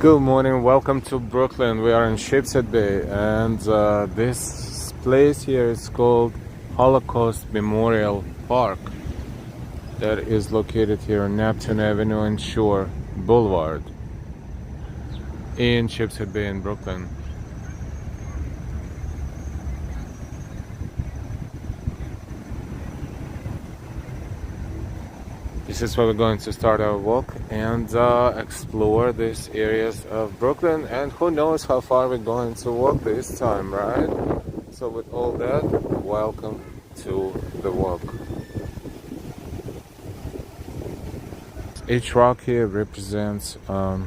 Good morning, welcome to Brooklyn. We are in Sheepshead Bay, and this place here is called Holocaust Memorial Park, that is located here on Neptune Avenue and Shore Boulevard in Sheepshead Bay in Brooklyn. This is where we're going to start our walk and explore these areas of Brooklyn, and who knows how far we're going to walk this time, right? So with all that, welcome to the walk. Each rock here represents a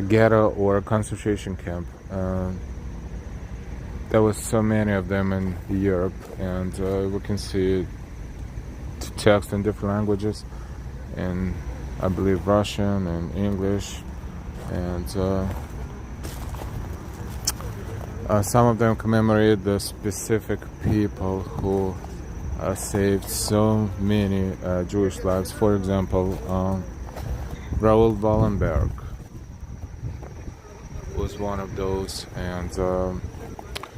ghetto or a concentration camp. There was so many of them in Europe, and we can see text in different languages, in I believe Russian and English, and some of them commemorate the specific people who saved so many Jewish lives. For example, Raoul Wallenberg was one of those, and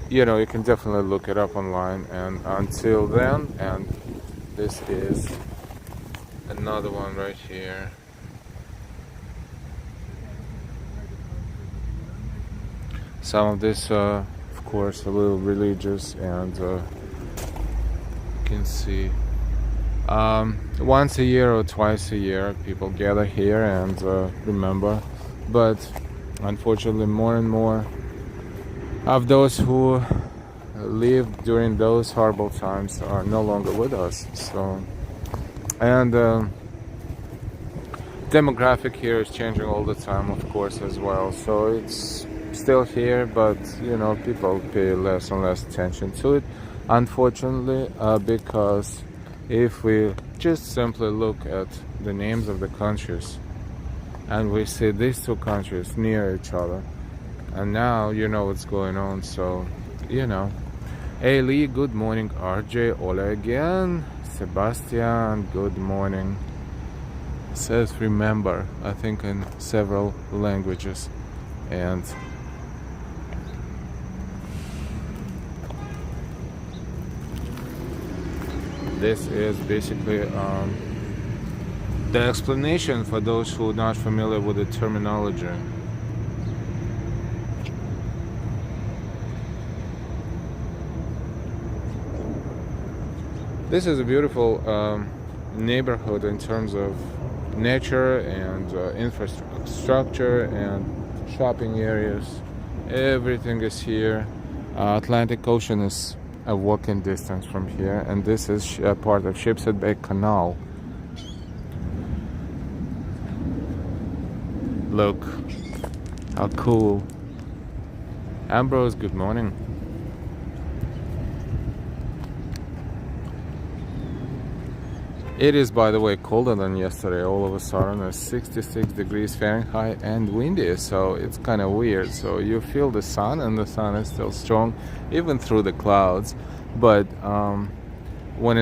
you can definitely look it up online. And until then, and this is another one right here. Some of this, of course, a little religious, and you can see once a year or twice a year people gather here and remember. But unfortunately, more and more of those who lived during those horrible times are no longer with us. So, and demographic here is changing all the time, of course, as well. So it's still here, but people pay less and less attention to it, unfortunately, because if we just simply look at the names of the countries and we see these two countries near each other, and now you know what's going on. So Hey Lee, good morning. RJ, Ola again. Sebastian, good morning. Says remember, I think in several languages. And this is basically the explanation for those who are not familiar with the terminology. This is a beautiful neighborhood in terms of nature and infrastructure and shopping areas. Everything is here. Atlantic Ocean is a walking distance from here, and this is part of Sheepshead Bay Canal. Look, how cool. Ambrose, good morning. It is, by the way, colder than yesterday. All of a sudden, it's 66 degrees Fahrenheit and windy, so it's kind of weird. So you feel the sun, and the sun is still strong, even through the clouds. But when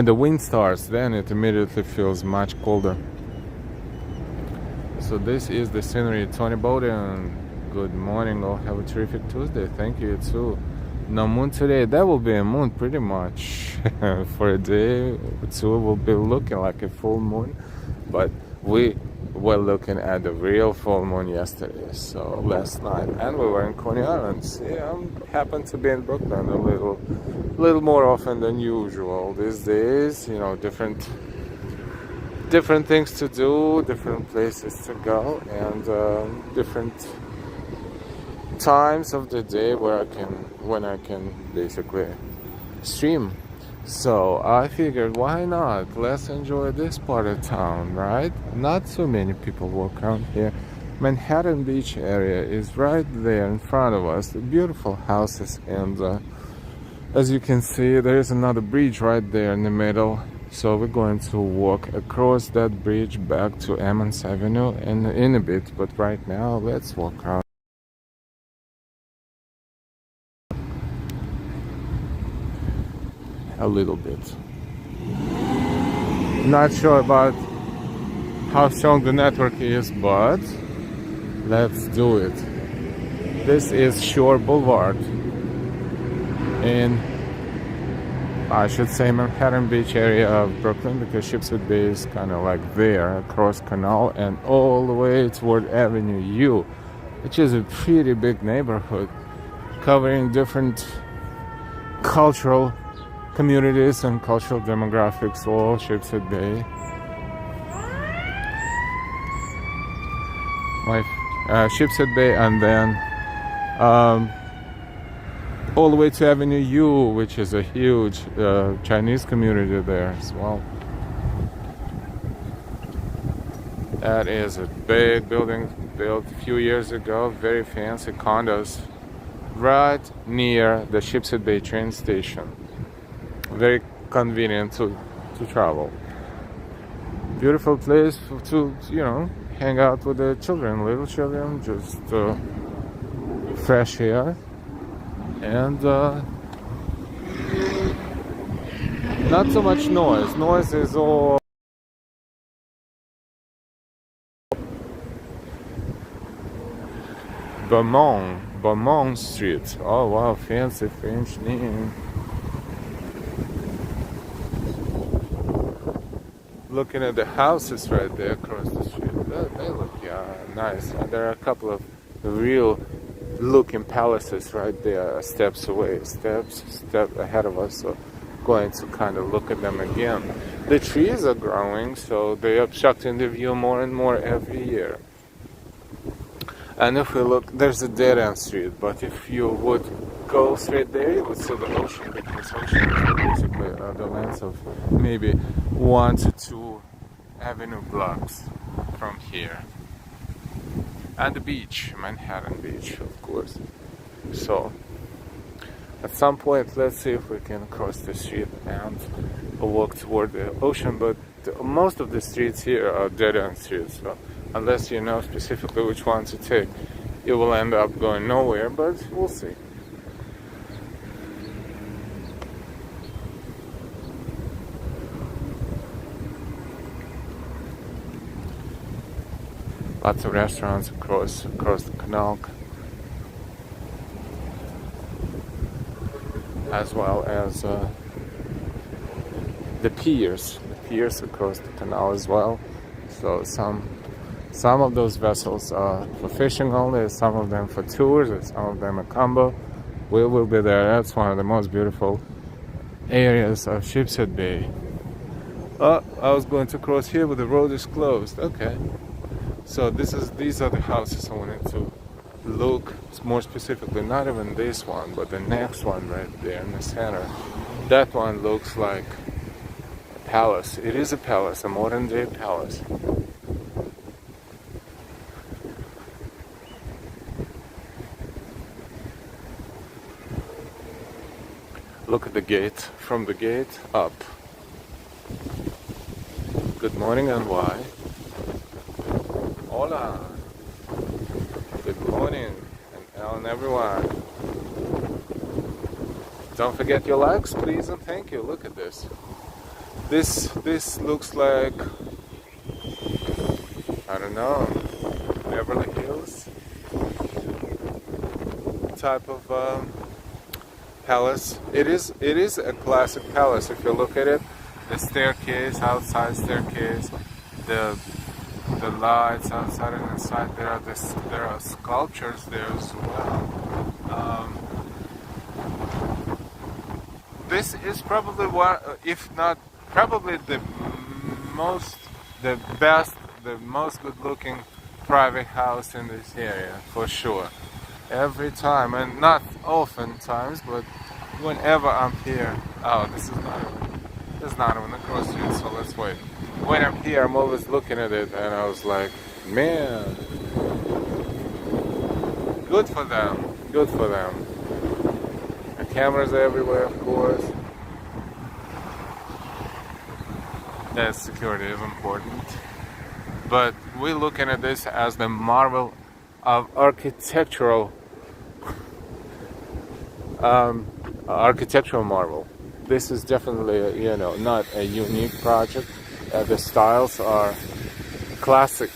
the wind starts, then it immediately feels much colder. So this is the scenery. Tony Bowden, good morning. All have a terrific Tuesday. Thank you too. No moon today. That will be a moon pretty much for a day or two. Will be looking like a full moon, but we were looking at the real full moon yesterday, so last night, and we were in Coney Island. See, I happen to be in Brooklyn a little more often than usual these days. Different things to do, different places to go, and different times of the day when I can basically stream. So I figured, why not? Let's enjoy this part of town, right? Not so many people walk around here. Manhattan Beach area is right there in front of us. Beautiful houses, and as you can see, there is another bridge right there in the middle. So we're going to walk across that bridge back to Emmons Avenue in a bit. But right now, let's walk around a little bit. Not sure about how strong the network is, but let's do it. This is Shore Boulevard in, I should say, Manhattan Beach area of Brooklyn, because Sheepshead Bay is kind of like there across Canal and all the way toward Avenue U, which is a pretty big neighborhood covering different cultural communities and cultural demographics, all Sheepshead Bay. Sheepshead Bay, and then all the way to Avenue U, which is a huge Chinese community there as well. That is a big building built a few years ago, very fancy condos, right near the Sheepshead Bay train station. Very convenient to travel. Beautiful place to, you know, hang out with the children, little children, just fresh air, and not so much noise. Noise is all Beaumont Street. Oh wow, fancy French name. Looking at the houses right there across the street, they look nice. And there are a couple of real looking palaces right there, steps away, step ahead of us. So going to kind of look at them again. The trees are growing, so they are obstructing the view more and more every year. And if we look, there's a dead-end street, but if you would go straight there, you would see the ocean, because ocean is basically the length of maybe 1 to 2 avenue blocks from here. And the beach, Manhattan Beach, of course. So, at some point, let's see if we can cross the street and walk toward the ocean, but most of the streets here are dead-end streets, so unless you know specifically which one to take, you will end up going nowhere, but we'll see. Lots of restaurants across the canal, as well as the piers across the canal as well. So some of those vessels are for fishing only, some of them for tours, and some of them a combo. We will be there. That's one of the most beautiful areas of Sheepshead Bay. Oh, I was going to cross here, but the road is closed. Okay. So these are the houses I wanted to look more specifically. Not even this one, but the next one right there in the center. That one looks like a palace. It is a palace, a modern day palace. Look at the gate, from the gate up. Good morning, and why? Hola. Good morning, and everyone. Don't forget your likes, please, and thank you. Look at this. This looks like, I don't know, Beverly Hills type of palace. It is a classic palace if you look at it. The staircase, outside staircase, the lights outside and inside. There are sculptures there as well. This is probably one, if not probably the best, the most good-looking private house in this area for sure. Every time, and not oftentimes, but whenever I'm here. Oh, this is not even across the street, so let's wait. When I'm here, I'm always looking at it, and I was like, man, good for them, good for them. The cameras are everywhere, of course. That security is important. But we're looking at this as the marvel of architectural marvel. This is definitely, not a unique project. The styles are classic,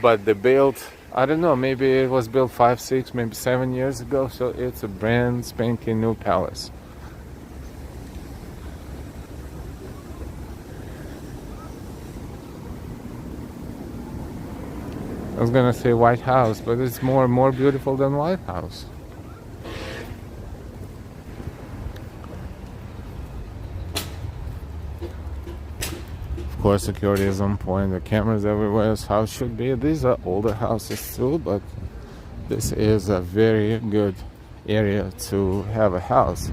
but the build, I don't know, maybe it was built 5, 6, maybe 7 years ago, so it's a brand spanking new palace. I was gonna say White House, but it's more beautiful than White House. Of course, security is on point. The cameras everywhere, as house should be. These are older houses too, but this is a very good area to have a house,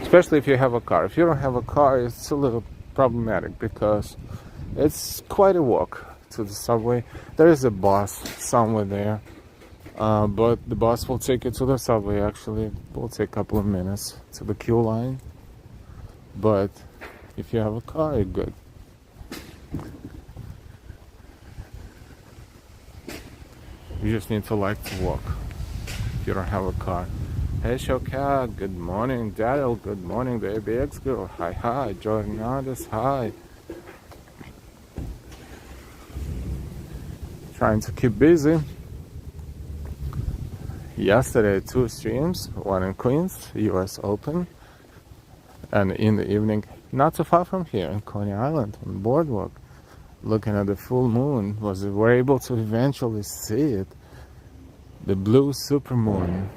especially if you have a car. If you don't have a car, it's a little problematic because it's quite a walk to the subway. There is a bus somewhere there, but the bus will take you to the subway. Actually, it will take a couple of minutes to the queue line, but if you have a car, you're good. You just need to like to walk if you don't have a car. Hey Shokat, good morning. Daryl, good morning. The ABX girl, hi. Jordan Nardis, hi. Trying to keep busy. Yesterday, 2 streams, one in Queens, US Open, and in the evening, not too far from here, in Coney Island, on the boardwalk, looking at the full moon. We're able to eventually see it. The blue supermoon.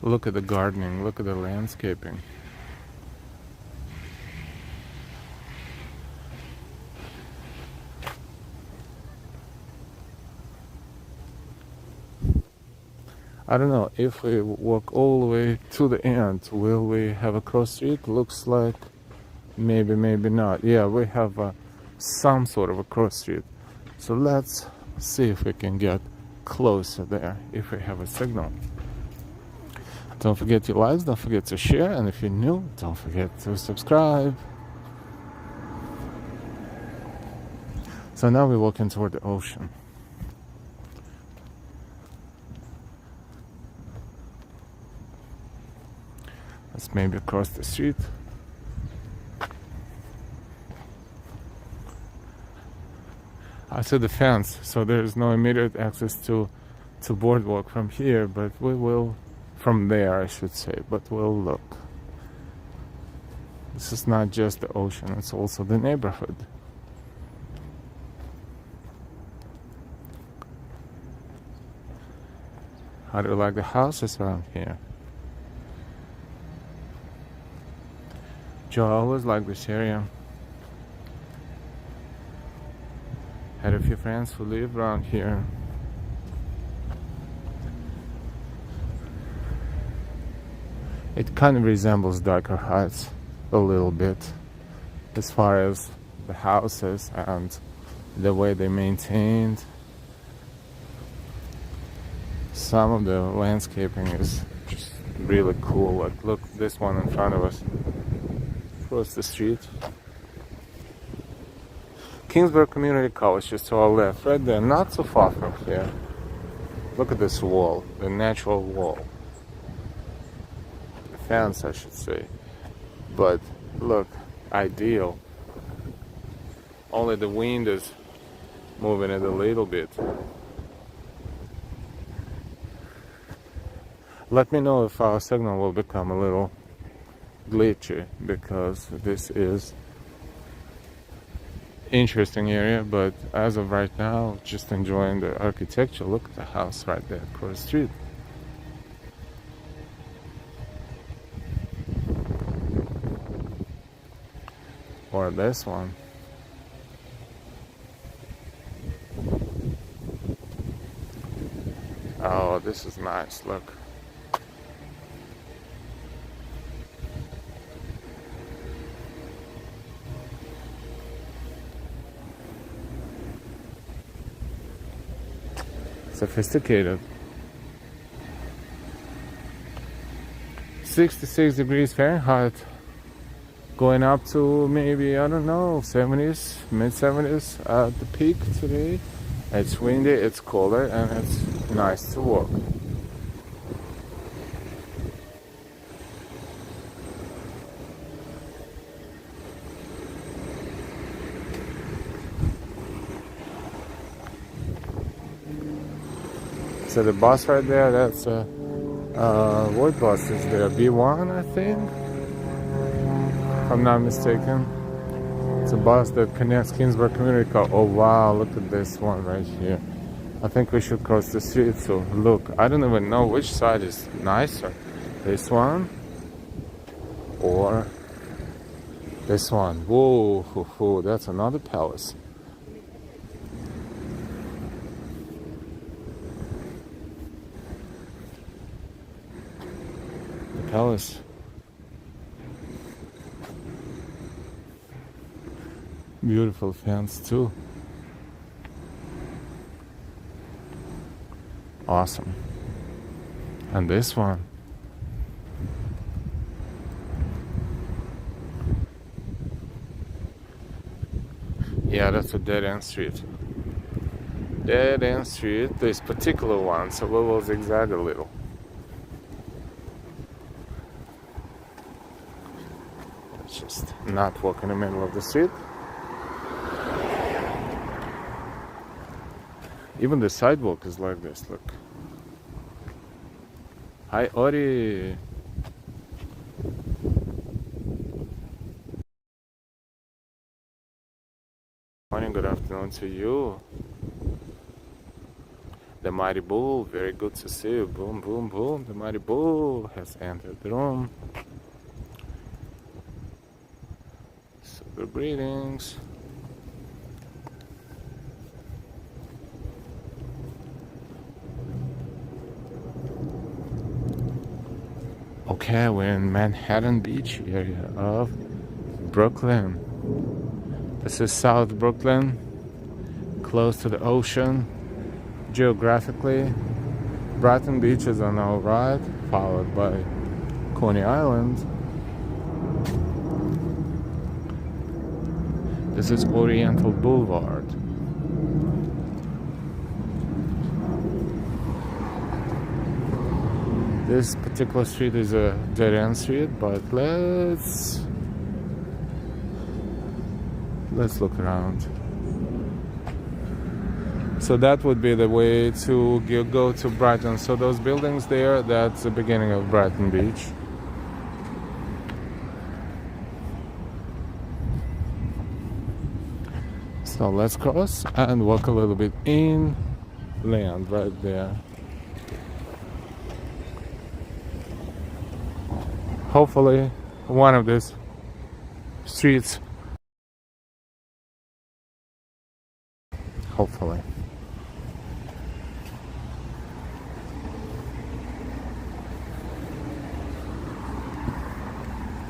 Look at the gardening, look at the landscaping. I don't know, if we walk all the way to the end, will we have a cross street? Looks like maybe not. Yeah, we have some sort of a cross street. So let's see if we can get closer there, if we have a signal. Don't forget your likes, don't forget to share, and if you're new, don't forget to subscribe. So now we're walking toward the ocean. Let's maybe across the street. I see the fence, so there's no immediate access to boardwalk from here, but we will, from there I should say, but we'll look. This is not just the ocean, it's also the neighborhood. How do you like the houses around here? Joe, I always like this area. Had a few friends who live around here. It kind of resembles Darker Heights a little bit, as far as the houses and the way they maintained. Some of the landscaping is just really cool. Like, look, this one in front of us, across the street. Kingsburg Community College, just to our left, right there, not so far from here. Look at this wall, the natural wall. The fence, I should say. But look, ideal. Only the wind is moving it a little bit. Let me know if our signal will become a little glitchy, because this is interesting area, but as of right now, just enjoying the architecture. Look at the house right there across the street. Or this one. Oh, this is nice, look. Sophisticated. 66 degrees Fahrenheit, going up to maybe, I don't know, 70s, mid 70s at the peak today. It's windy, it's colder, and it's nice to walk. see the bus right there? That's what bus is there? B1, I think, if I'm not mistaken. It's a bus that connects Kingsburg Community College. Oh wow, look at this one right here. I think we should cross the street. So look, I don't even know which side is nicer. This one or this one. Whoa, whoa, that's another palace. The palace. Beautiful fence too. Awesome. And this one. Yeah, that's a dead-end street. Dead-end street, this particular one, so we will zigzag a little. Let's just not walk in the middle of the street. Even the sidewalk is like this, look. Hi, Ori. Morning, good afternoon to you. The Mighty Bull, very good to see you. Boom, boom, boom. The Mighty Bull has entered the room. Super greetings. Okay, we're in Manhattan Beach area of Brooklyn. This is South Brooklyn, close to the ocean. Geographically, Brighton Beach is on our right, followed by Coney Island. This is Oriental Boulevard. This particular street is a dead-end street, but let's look around. So that would be the way to go to Brighton. So those buildings there, that's the beginning of Brighton Beach. So let's cross and walk a little bit inland right there. Hopefully one of these streets. Hopefully.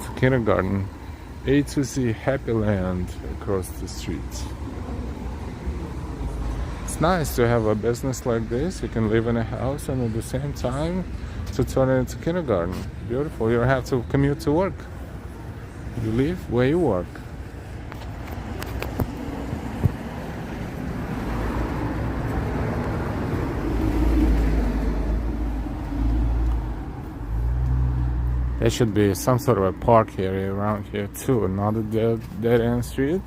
To kindergarten. A to Z Happy Land across the street. It's nice to have a business like this. You can live in a house and at the same time to turn it into kindergarten. Beautiful. You don't have to commute to work. You live where you work. There should be some sort of a park area around here too, another dead-end street.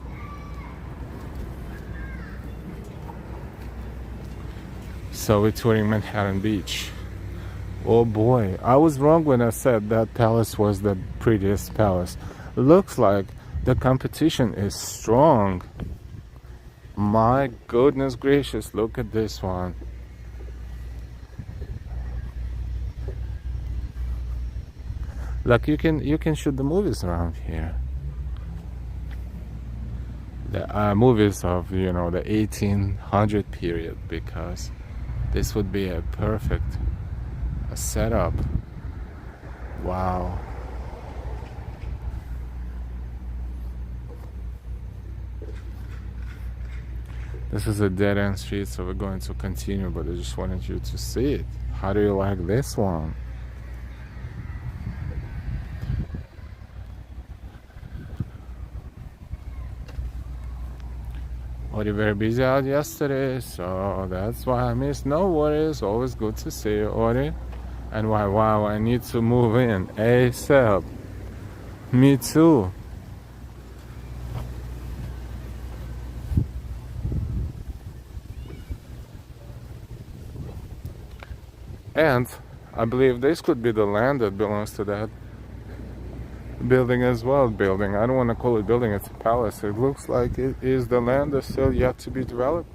So we're touring Manhattan Beach. Oh boy, I was wrong when I said that palace was the prettiest palace. Looks like the competition is strong. My goodness gracious, look at this one. Like you can shoot the movies around here. The movies of, you know, the 1800 period, because this would be a perfect setup. Wow. This is a dead-end street, so we're going to continue, but I just wanted you to see it. How do you like this one? Already very busy out yesterday, so that's why I missed. No worries, always good to see you, Ori. And wow, I need to move in ASAP. Me too. And I believe this could be the land that belongs to that building as well. Building, I don't want to call it building, it's a palace. It looks like it is the land that's still yet to be developed,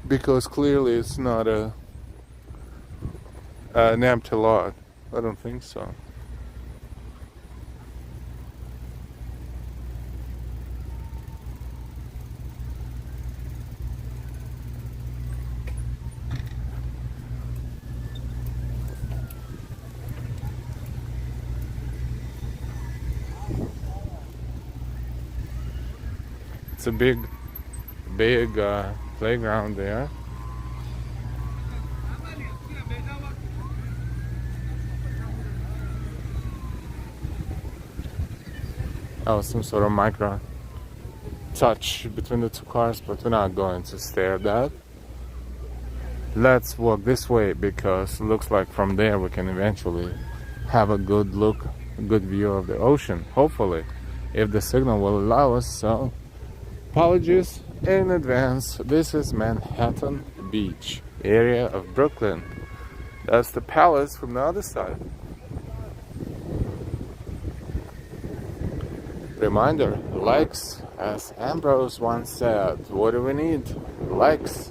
because clearly it's not an empty lot. I don't think so. It's a big playground there. Oh, some sort of micro touch between the two cars, but we're not going to stare at that. Let's walk this way, because it looks like from there we can eventually have a good look, a good view of the ocean, hopefully, if the signal will allow us. So apologies in advance. This is Manhattan Beach area of Brooklyn. That's the palace from the other side. Reminder, likes, as Ambrose once said. What do we need? Likes.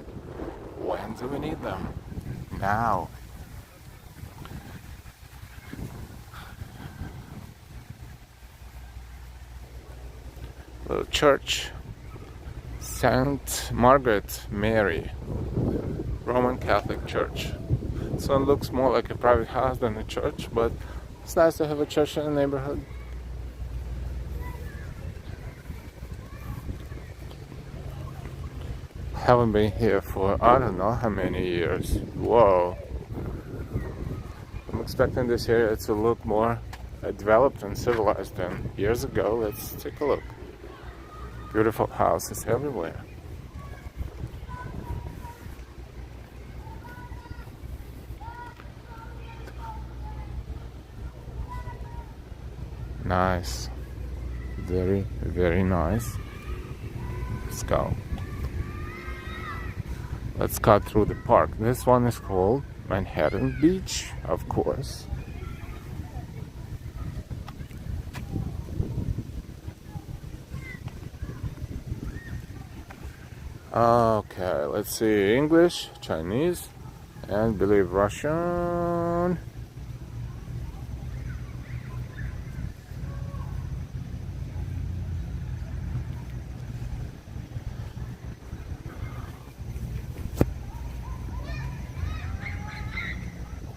When do we need them? Now. Little church. Saint Margaret Mary, Roman Catholic Church. This one looks more like a private house than a church, but it's nice to have a church in the neighborhood. Haven't been here for I don't know how many years. Whoa. I'm expecting this area to look more developed and civilized than years ago. Let's take a look. Beautiful houses everywhere. Nice. Very, very nice. Let's go. Let's cut through the park. This one is called Manhattan Beach, of course. Okay, let's see. English, Chinese, and believe Russian.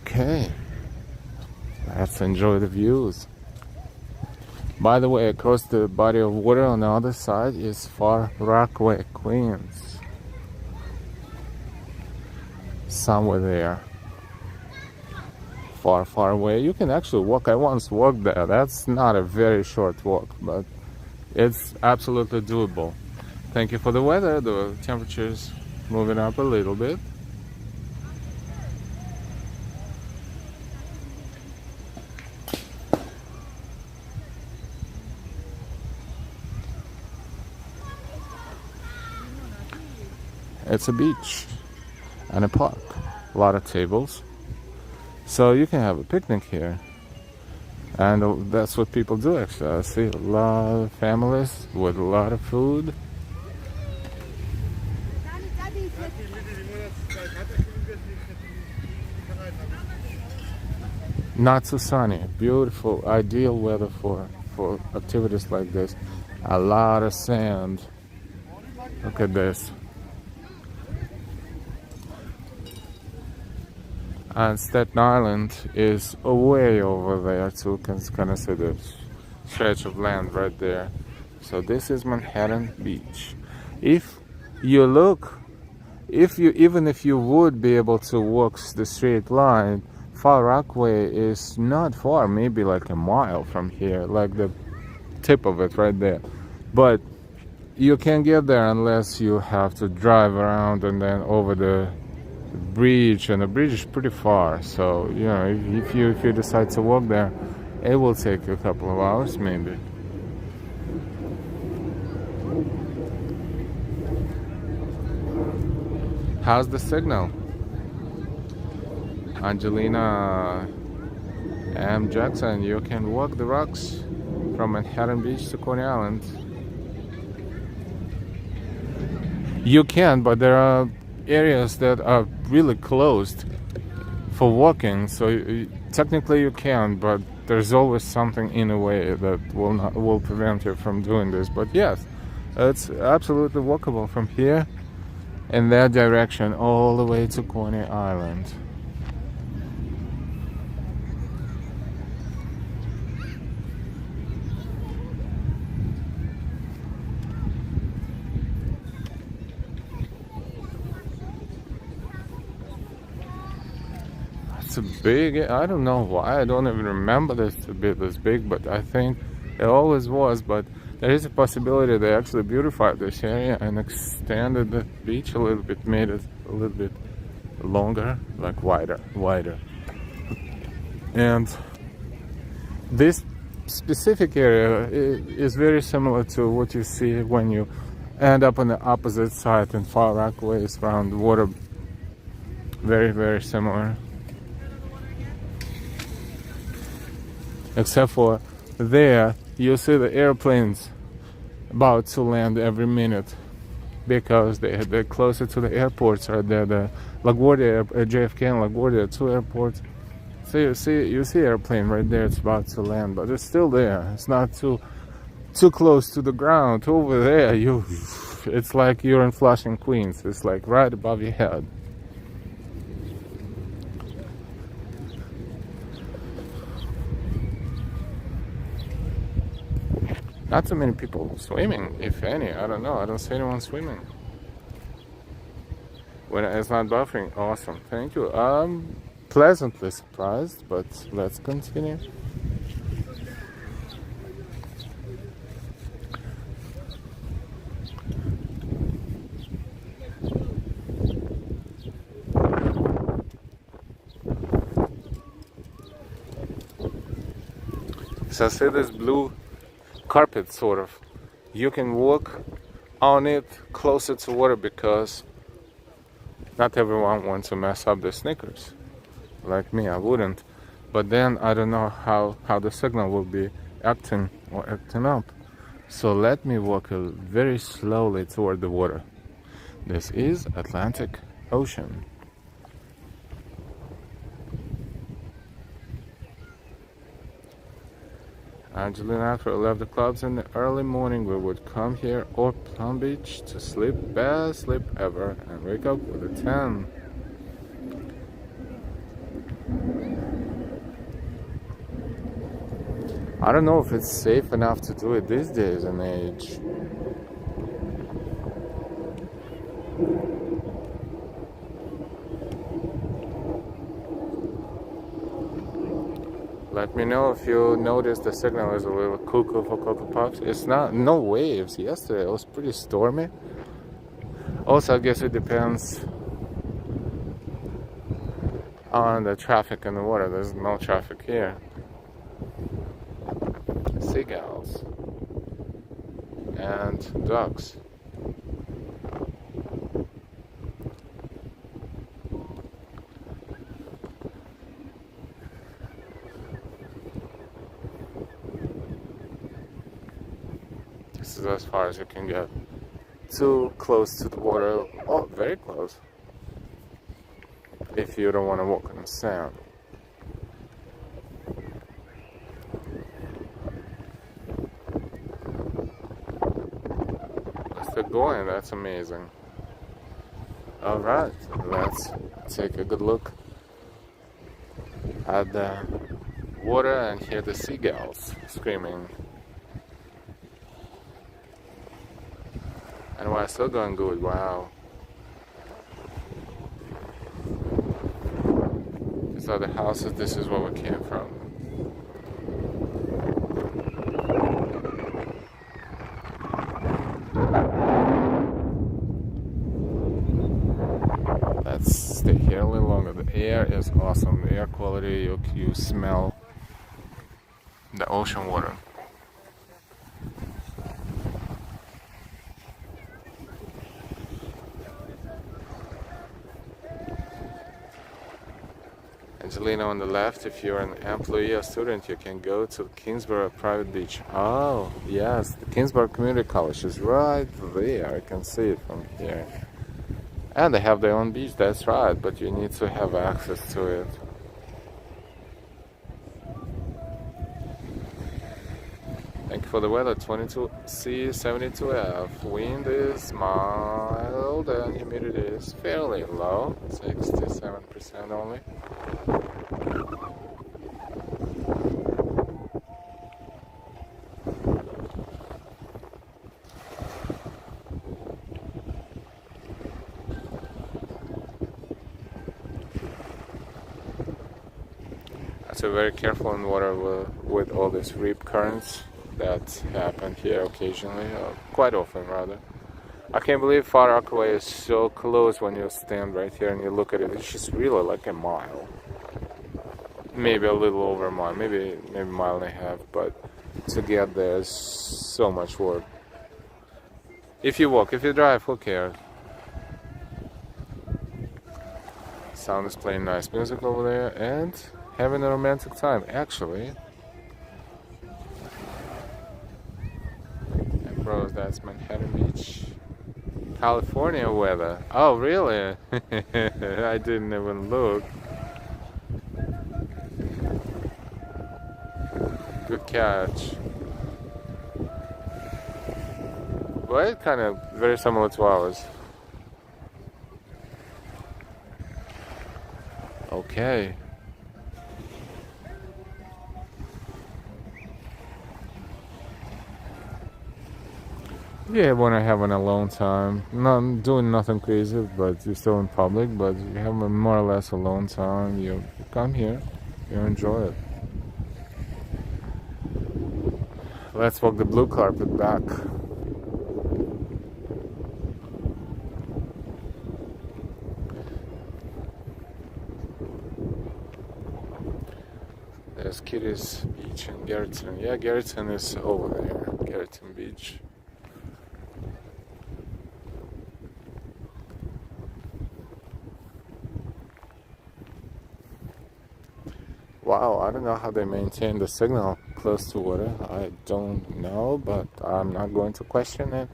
Okay, let's enjoy the views. By the way, across the body of water on the other side is Far Rockaway, Queens. Somewhere there. Far, far away. You can actually walk. I once walked there. That's not a very short walk, but it's absolutely doable. Thank you for the weather. The temperature's moving up a little bit. It's a beach and a park, a lot of tables, so you can have a picnic here, and that's what people do. Actually, I see a lot of families with a lot of food. Not too sunny, beautiful, ideal weather for activities like this. A lot of sand. Look at this. And Staten Island is way over there too. Can kind of see the stretch of land right there. So this is Manhattan Beach. If you look, even if you would be able to walk the straight line, Far Rockaway is not far, maybe like a mile from here, like the tip of it right there. But you can't get there unless you have to drive around and then over the bridge, and the bridge is pretty far. So you know, if you decide to walk there, it will take you a couple of hours maybe. How's the signal? Angelina M. Jackson, you can walk the rocks from Manhattan Beach to Coney Island. You can, but there are areas that are really closed for walking, so technically you can, but there's always something in a way that will prevent you from doing this. But yes, it's absolutely walkable from here in that direction all the way to Coney Island. It's a big, I don't know why, I don't even remember this to be this big, but I think it always was. But there is a possibility they actually beautified this area and extended the beach a little bit, made it a little bit longer, like wider. And this specific area is very similar to what you see when you end up on the opposite side in Far Rockaways around the water. Very, very similar. Except for there, you see the airplanes about to land every minute because they're closer to the airports. Or the LaGuardia, JFK and LaGuardia, two airports. So you see airplane right there. It's about to land, but it's still there. It's not too close to the ground. Over there, it's like you're in Flushing, Queens. It's like right above your head. Not too many people swimming, if any. I don't know. I don't see anyone swimming. When it's not buffering, awesome. Thank you. I'm pleasantly surprised, but let's continue. So see this blue carpet, sort of. You can walk on it closer to water because not everyone wants to mess up their sneakers. Like me, I wouldn't. But then I don't know how the signal will be acting up. So let me walk very slowly toward the water. This is Atlantic Ocean. Angelina, after I left the clubs in the early morning, we would come here or Palm Beach to sleep, best sleep ever, and wake up with a 10. I don't know if it's safe enough to do it these days and age. Let me know if you notice the signal is a little cuckoo for Cocoa Puffs. It's no waves. Yesterday it was pretty stormy. Also, I guess it depends on the traffic in the water. There's no traffic here. Seagulls and ducks. This is as far as you can get. Too close to the water. Oh, very close. If you don't want to walk on the sand. Still going, that's amazing. Alright, let's take a good look at the water and hear the seagulls screaming. And we're still going good, wow. These are the houses, this is where we came from. Let's stay here a little longer. The air is awesome, the air quality, you smell the ocean water. Angelina on the left, if you're an employee or student, you can go to Kingsborough Private Beach. Oh, yes, the Kingsborough Community College is right there. I can see it from here. And they have their own beach, that's right, but you need to have access to it. Thank you for the weather, 22C, 72F. Wind is mild and humidity is fairly low, 67% only. So very careful in water with all these rip currents that happen here occasionally, or quite often rather. I can't believe Far Rockaway is so close when you stand right here and you look at it. It's just really like a mile. Maybe a little over a mile, maybe a mile and a half, but to get there is so much work. If you walk, if you drive, who cares? Sound is playing nice music over there and having a romantic time, actually. And bros, that's Manhattan Beach. California weather. Oh, really? I didn't even look. Good catch. Well, it's kind of very similar to ours. Okay. Yeah, when I have an alone time, not doing nothing crazy, but you're still in public, but you have a more or less alone time, you come here, you enjoy it. Let's walk the blue carpet back. There's Kitty's Beach and Garrettson. Yeah, Garrettson is over there, Garrettson Beach. Wow, I don't know how they maintain the signal close to water. I don't know, but I'm not going to question it.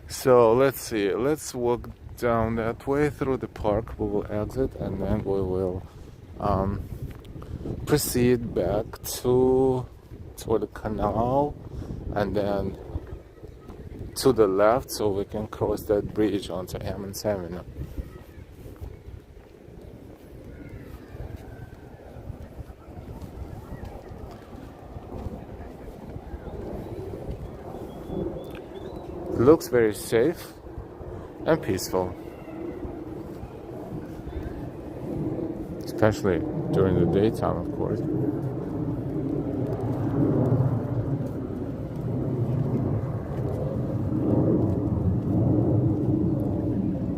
So let's see, let's walk down that way through the park. We will exit and then we will proceed back toward the canal and then to the left so we can cross that bridge onto Emmons Avenue. It looks very safe and peaceful, especially during the daytime, of course.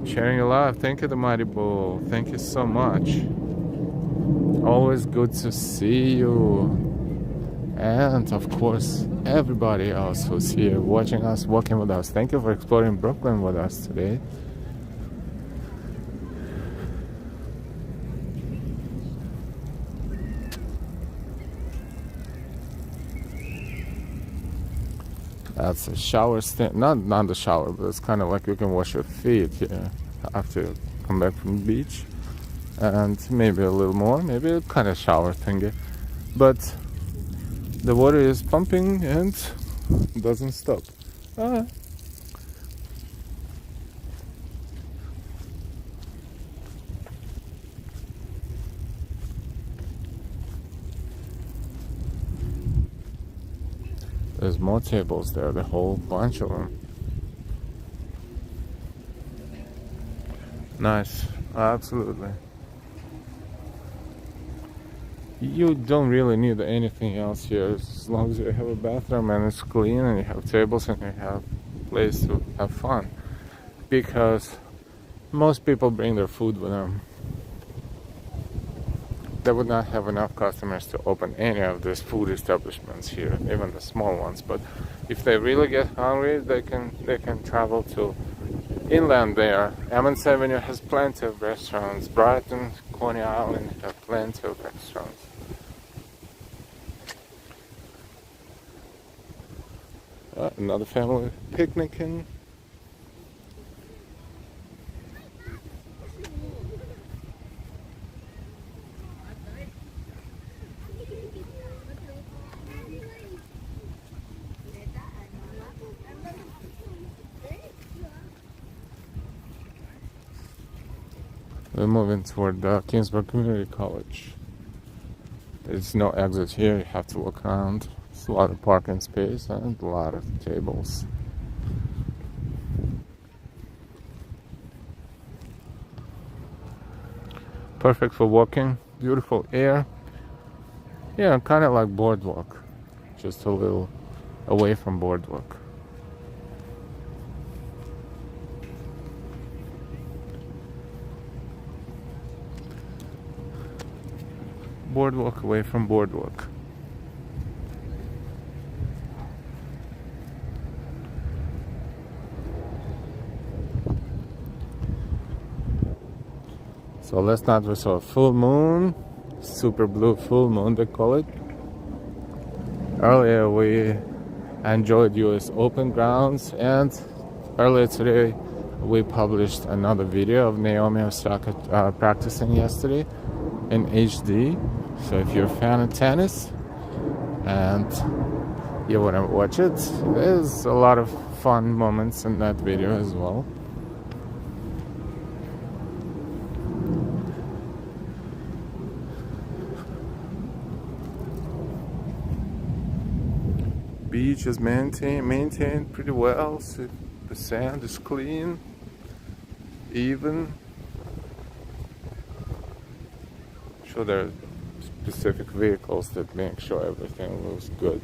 Sharing your love. Thank you, the Mighty Bull. Thank you so much. Always good to see you. And of course, everybody else who's here watching us, walking with us. Thank you for exploring Brooklyn with us today. That's a shower stand. Not the shower, but it's kind of like you can wash your feet here after you come back from the beach. And maybe a little more, maybe a kind of shower thingy. But the water is pumping and doesn't stop. There's more tables there, the whole bunch of them. Nice, absolutely. You don't really need anything else here as long as you have a bathroom and it's clean and you have tables and you have a place to have fun. Because most people bring their food with them. they would not have enough customers to open any of these food establishments here, even the small ones. But if they really get hungry, they can travel to inland there. Emmons Avenue has plenty of restaurants. Brighton, Coney Island have plenty of restaurants. Another family picnicking. We're moving toward Kingsburg Community College. There's no exit here, you have to look around. It's a lot of parking space and a lot of tables. Perfect for walking, beautiful air. Yeah, kind of like Boardwalk, just a little away from Boardwalk. Boardwalk away from Boardwalk. So last night we saw a full moon, super blue full moon they call it. Earlier we enjoyed US Open grounds, and earlier today we published another video of Naomi Osaka practicing yesterday in HD. So if you're a fan of tennis and you want to watch it, there's a lot of fun moments in that video as well. Beach is maintained pretty well, so the sand is clean, even. Sure, there are specific vehicles that make sure everything looks good.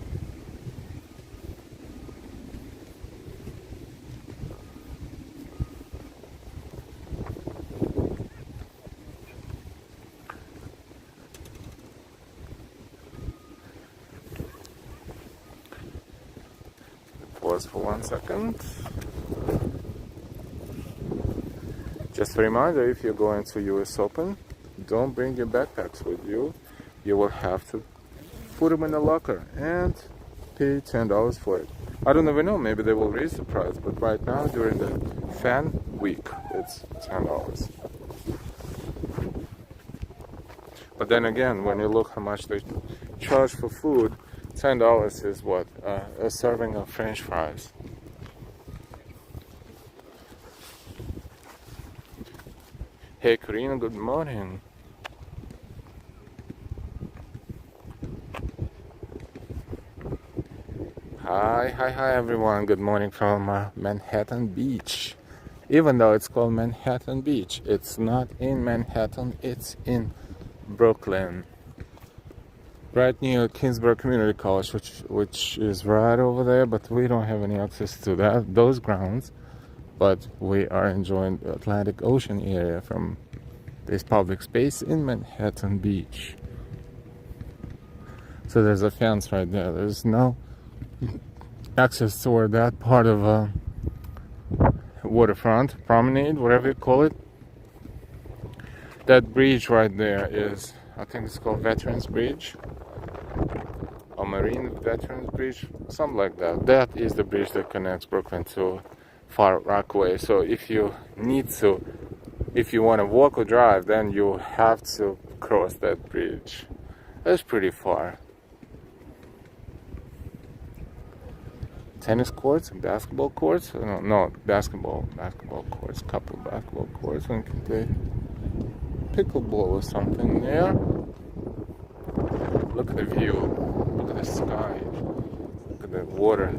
Pause for 1 second. Just a reminder, if you're going to US Open, don't bring your backpacks with you. You will have to put them in a locker and pay $10 for it. I don't even know, maybe they will raise the price, but right now during the fan week, it's $10. But then again, when you look how much they charge for food, $10 is what? A serving of French fries. Hey Karina, good morning. Hi everyone, good morning from Manhattan Beach. Even though it's called Manhattan Beach, it's not in Manhattan, it's in Brooklyn. Right near Kingsburg Community College, which is right over there, but we don't have any access to those grounds. But we are enjoying the Atlantic Ocean area from this public space in Manhattan Beach. So there's a fence right there. There's no access toward that part of waterfront, promenade, whatever you call it. That bridge right there is, I think it's called Veterans Bridge, or Marine Veterans Bridge, something like that. That is the bridge that connects Brooklyn to Far Rockaway. So if you want to walk or drive, then you have to cross that bridge. That's pretty far. Tennis courts, basketball courts. No, basketball courts. Couple basketball courts. One can play pickleball or something there. Look at the view. Look at the sky. Look at the water.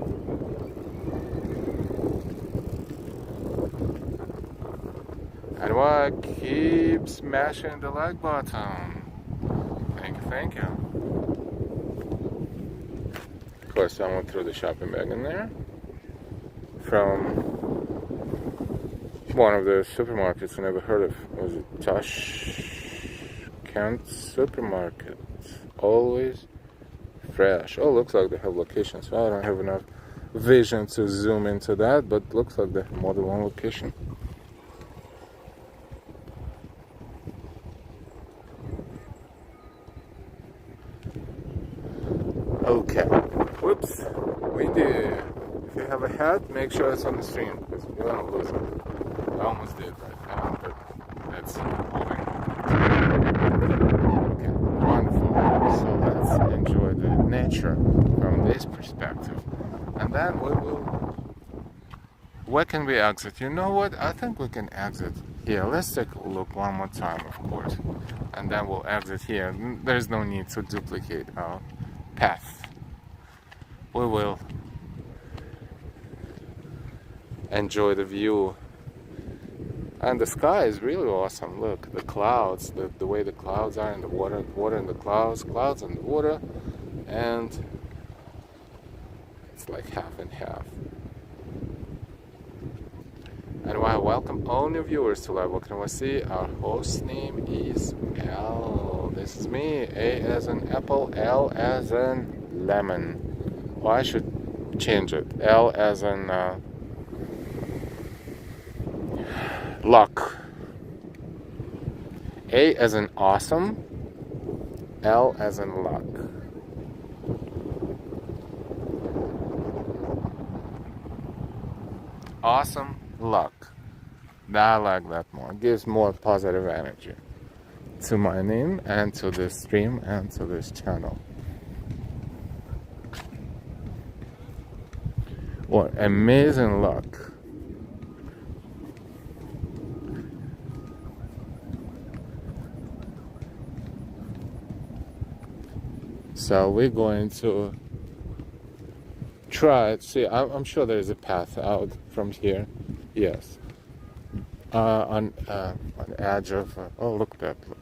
And why keep smashing the like button? Thank you. Of course, I went through the shopping bag in there from one of the supermarkets I never heard of. Was it Kent supermarket. Always fresh. Oh, looks like they have locations. I don't have enough vision to zoom into that, but looks like they have more than one location. Okay. Whoops. We did. If you have a hat, make sure it's on the stream because you're gonna lose it. I almost did right now, but that's moving. Okay, wonderful. So let's enjoy the nature from this perspective. And then we will... Where can we exit? You know what? I think we can exit here. Let's take a look one more time, of course. And then we'll exit here. There's no need to duplicate our path. We will enjoy the view. And the sky is really awesome. Look, the clouds, the way the clouds are in the water, water in the clouds, clouds in the water, and it's like half and half. And I welcome all new viewers to Live What Can We See. Our host name is L. This is me. A as in apple, L as in lemon. Well, I should change it. L as in luck. A as in awesome. L as in luck. Awesome luck. I like that more. It gives more positive energy to my name and to this stream and to this channel. Or amazing luck. So we're going to try it. See, I'm sure there is a path out from here. Yes. On the edge of... oh, look that. Look.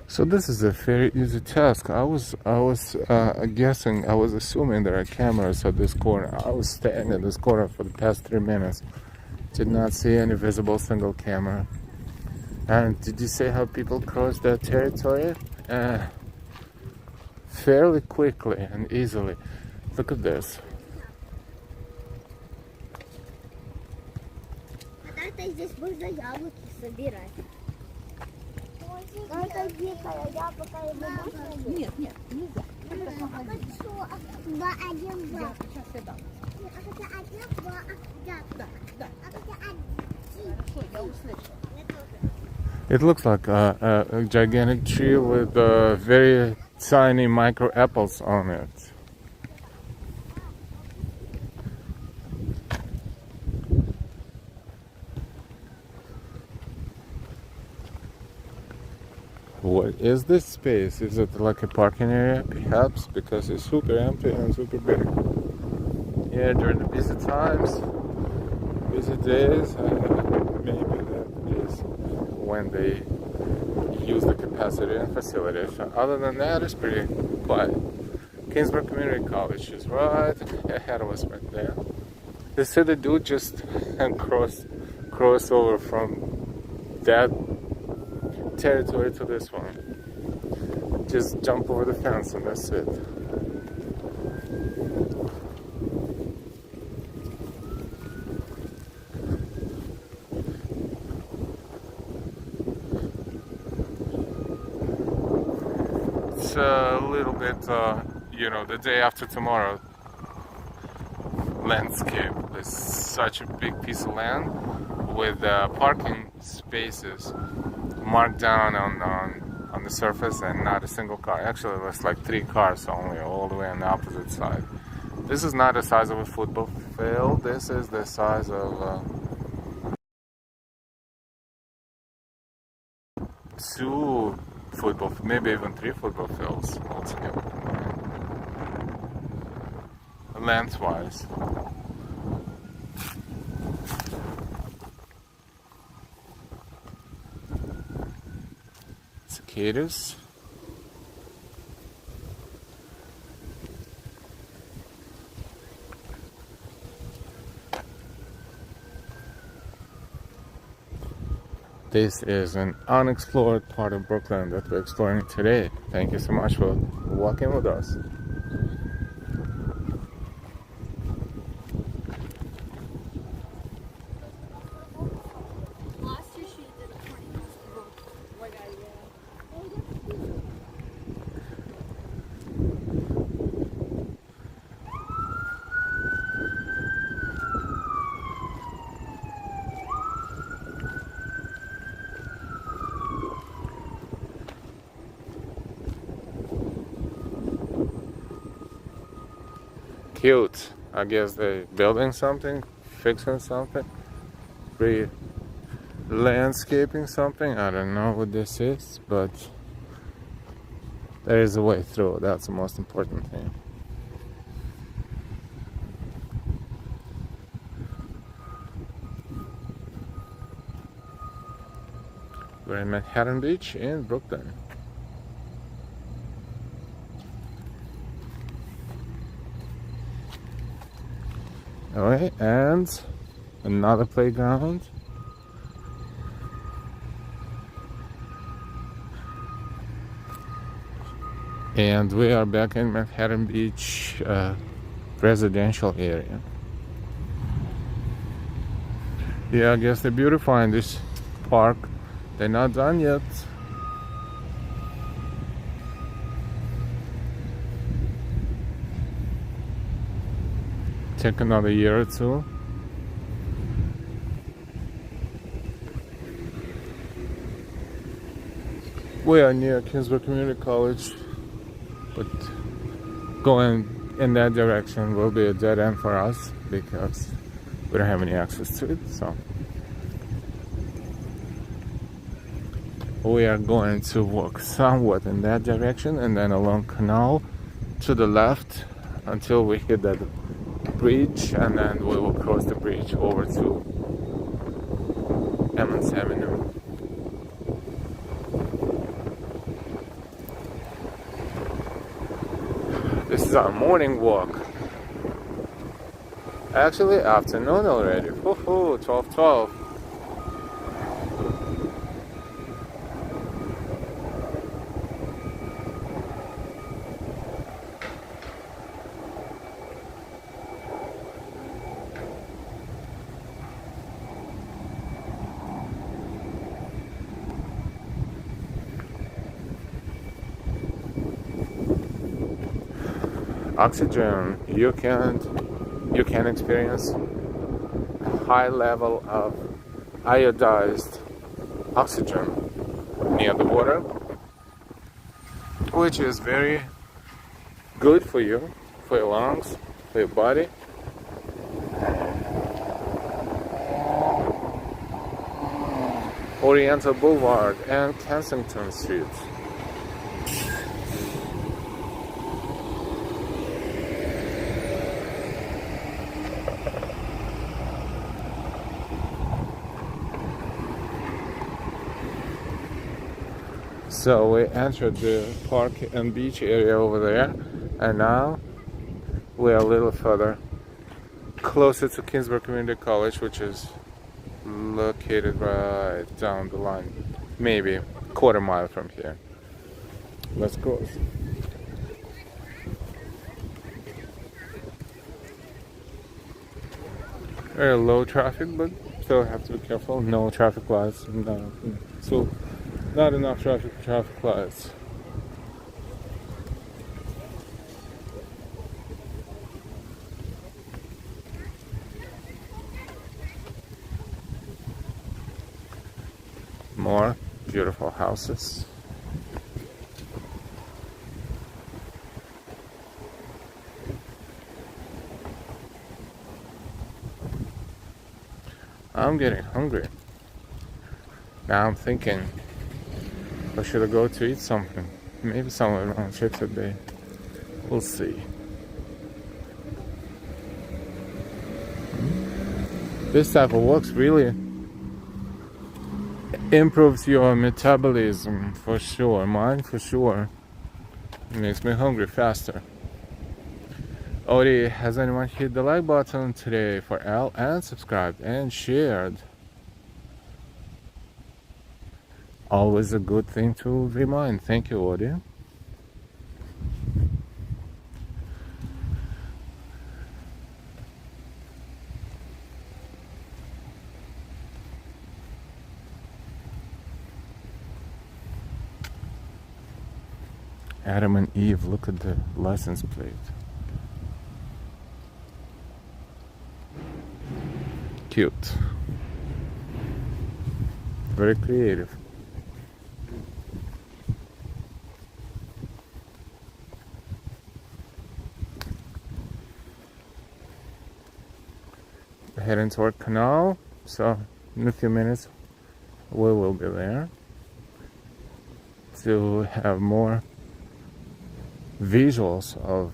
So this is a very easy task. I was guessing, I was assuming there are cameras at this corner. I was staying at this corner for the past 3 minutes. Did not see any visible single camera. And did you see how people cross their territory? Fairly quickly and easily. Look at this. Здесь можно яблоки собирать. Это дикое яблоко его можно? Нет, нет, нельзя. А что? Один, два. Сейчас я дам. А хотя один, два, да. Да. А хотя один. Хорошо, я услышала. It looks like a gigantic tree with very tiny micro apples on it. What is this space? Is it like a parking area? Perhaps, because it's super empty and super big. Yeah, during the busy times, busy days, maybe that is when they use the capacity and facilities. Other than that, it's pretty quiet. Kingsburg Community College is right ahead of us right there. They said the dude just cross over from that territory to this one. Just jump over the fence and that's it. It's a little bit, the day after tomorrow landscape. There's such a big piece of land with parking spaces marked down on the surface and not a single car. Actually, there's like 3 cars only all the way on the opposite side. This is not the size of a football field. This is the size of 2 football, maybe even 3 football fields altogether, lengthwise. Cicadas. This is an unexplored part of Brooklyn that we're exploring today. Thank you so much for walking with us. Cute. I guess they're building something, fixing something, landscaping something. I don't know what this is, but there is a way through. That's the most important thing. We're in Manhattan Beach in Brooklyn. Alright, and another playground. And we are back in Manhattan Beach residential area. Yeah, I guess they're beautifying this park. They're not done yet. Take another year or two. We are near Kingsburg Community College, but going in that direction will be a dead end for us because we don't have any access to it. So we are going to walk somewhat in that direction and then along Canal to the left until we hit that bridge, and then we will cross the bridge over to Emmons Avenue. This is our morning walk. Actually, afternoon already. Woohoo, 12:12. Oxygen, you can experience a high level of iodized oxygen near the water, which is very good for you, for your lungs, for your body. Oriental Boulevard and Kensington Street. So we entered the park and beach area over there, and now we're a little further closer to Kingsburg Community College, which is located right down the line, maybe a quarter mile from here. Let's go. Very low traffic, but still have to be careful. No traffic lights. No, so not enough traffic lights. More beautiful houses. I'm getting hungry. Now I'm thinking, or should I go to eat something? Maybe somewhere around Sheepshead Bay. We'll see. This type of walks really improves your metabolism for sure. Mine for sure. It makes me hungry faster. Odie, has anyone hit the like button today for L and subscribed and shared? always a good thing to remind. Thank you, Audie. Adam and Eve, look at the license plate. Cute. Very creative. Heading toward canal, so in a few minutes we will be there to have more visuals of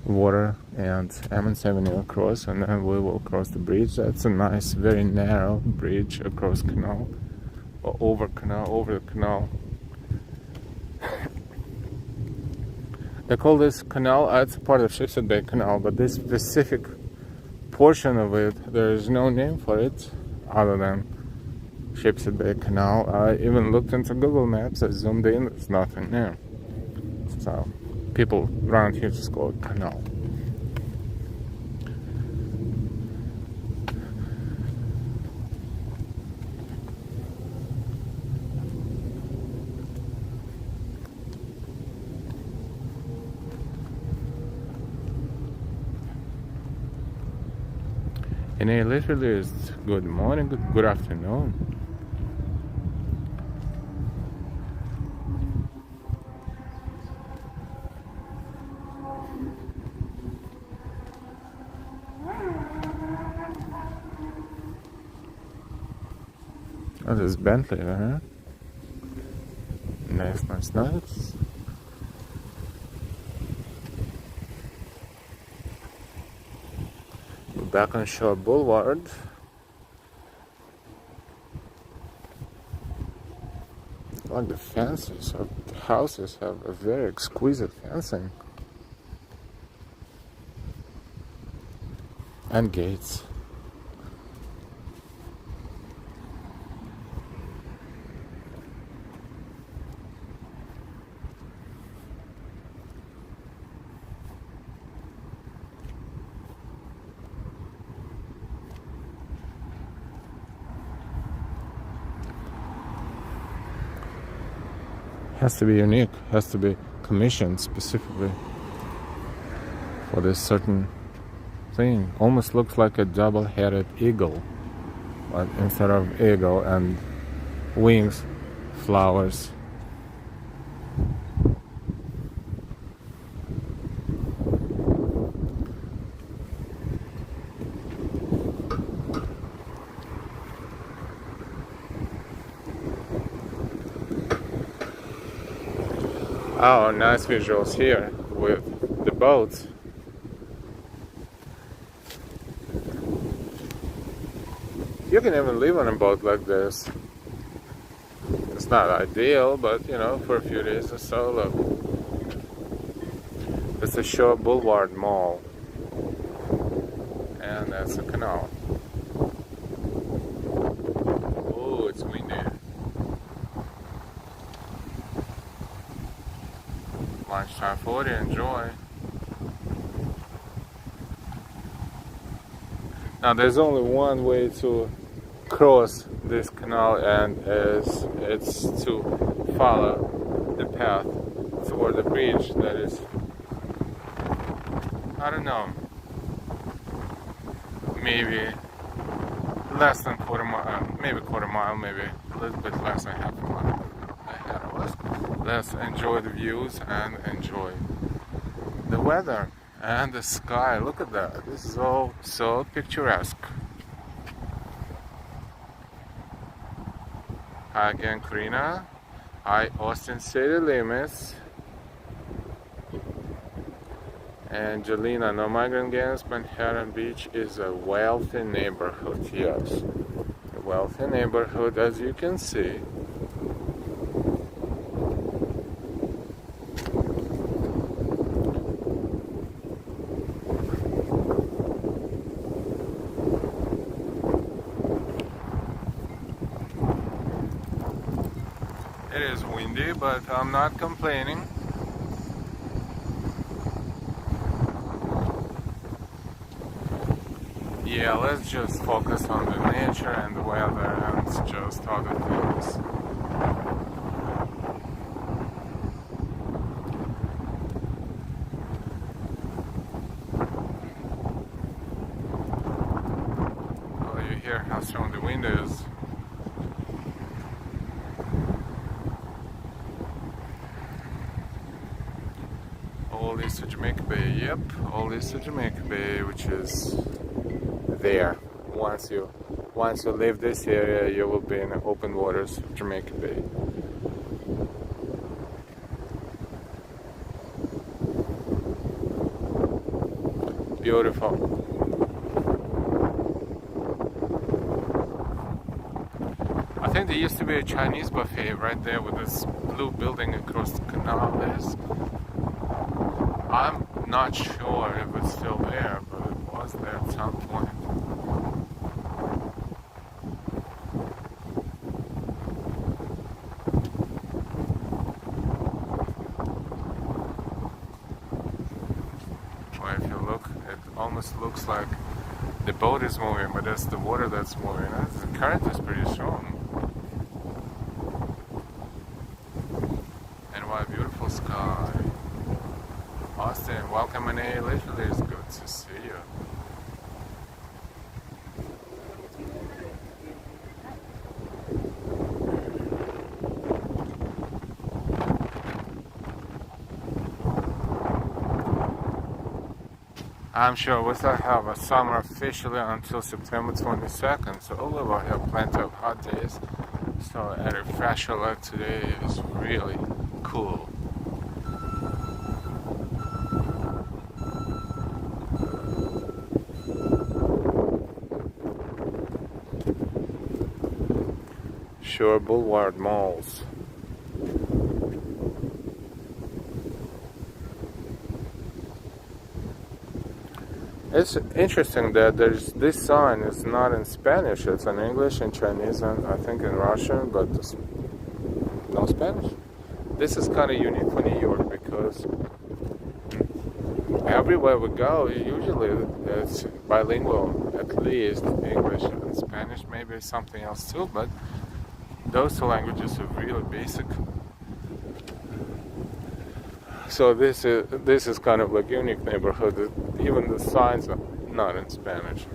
water and Emmons Avenue across, and then we will cross the bridge. That's a nice, very narrow bridge across canal, or over the canal. They call this canal, it's part of Sheepshead Bay Canal, but this specific portion of it, there is no name for it other than Sheepshead Bay Canal. I even looked into Google Maps, I zoomed in, there's nothing there. So people around here just call it canal. And it literally is good morning, good afternoon. Oh, there's Bentley there. Nice, nice, nice. We're back on Shore Boulevard. Like the fences of the houses have a very exquisite fencing. And gates. Has to be unique, has to be commissioned specifically for this certain thing. Almost looks like a double-headed eagle, but instead of eagle and wings, flowers. Oh, nice visuals here with the boats. You can even live on a boat like this. It's not ideal, but you know, for a few days or so. Look, it's the Shore Boulevard Mall, and that's the canal. Oh, it's windy. Lunchtime 40, enjoy. Now there's only one way to cross this canal, and it's to follow the path toward the bridge that is, I don't know, maybe less than quarter mile, maybe a little bit less than half a mile ahead of us. Let's enjoy the views and enjoy the weather and the sky. Look at that. This is all so picturesque. Hi again, Karina. Hi, Austin City Limits. Angelina, no migrant gangs, Manhattan Beach is a wealthy neighborhood. Yes, a wealthy neighborhood, as you can see. windy, but I'm not complaining. Yeah, let's just focus on the nature and the weather and just other things. Oh, you hear how strong the wind is. All this to Jamaica Bay, yep, all this to Jamaica Bay, which is there. Once you leave this area, you will be in the open waters of Jamaica Bay. Beautiful. I think there used to be a Chinese buffet right there with this blue building across the canal. I'm not sure if it's still there, but it was there at some point. Or if you look, it almost looks like the boat is moving, but that's the water that's moving. The current is pretty strong. And what a beautiful sky. Austin, welcome in A. Literally, it's good to see you. I'm sure we still have a summer officially until September 22nd, so we will have plenty of hot days. So a fresh alert today is really cool. Shore Boulevard malls. It's interesting that there's this sign is not in Spanish, it's in English, in Chinese, and I think in Russian, but no Spanish. This is kind of unique for New York because everywhere we go, usually it's bilingual, at least English and Spanish, maybe something else too, but those two languages are really basic. So this is kind of like a unique neighborhood. Even the signs are not in Spanish.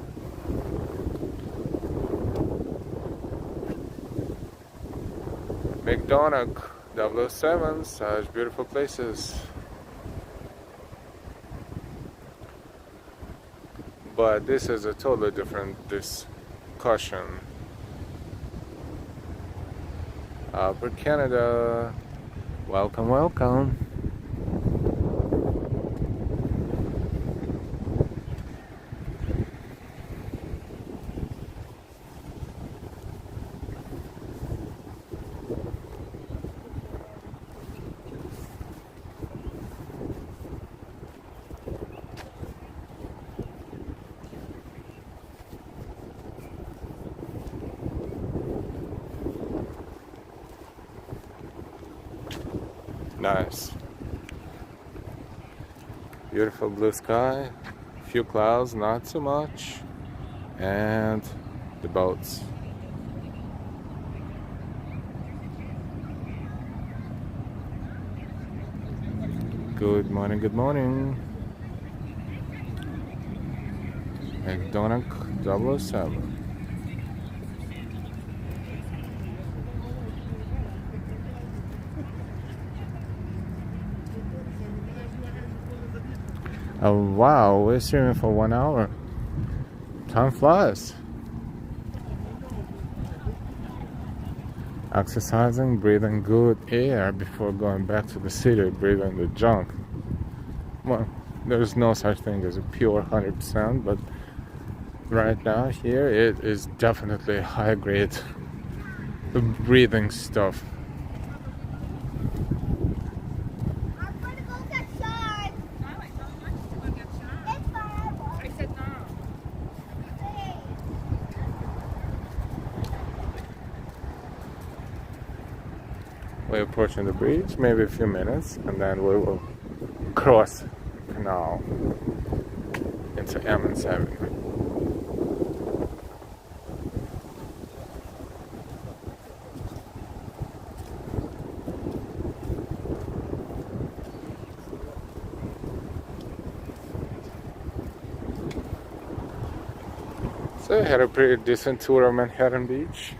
McDonagh, 007, such beautiful places. But this is a totally different discussion. Upper Canada, welcome, welcome. Nice. Beautiful blue sky, few clouds, not too much, and the boats. Good morning, good morning. McDonagh 007. Oh wow, we're streaming for 1 hour. Time flies. Exercising, breathing good air before going back to the city, breathing the junk. Well, there's no such thing as a pure 100%, but right now here it is definitely high grade breathing stuff. We're approaching the bridge, maybe a few minutes, and then we will cross the canal into Emmons Avenue. So we had a pretty decent tour of Manhattan Beach,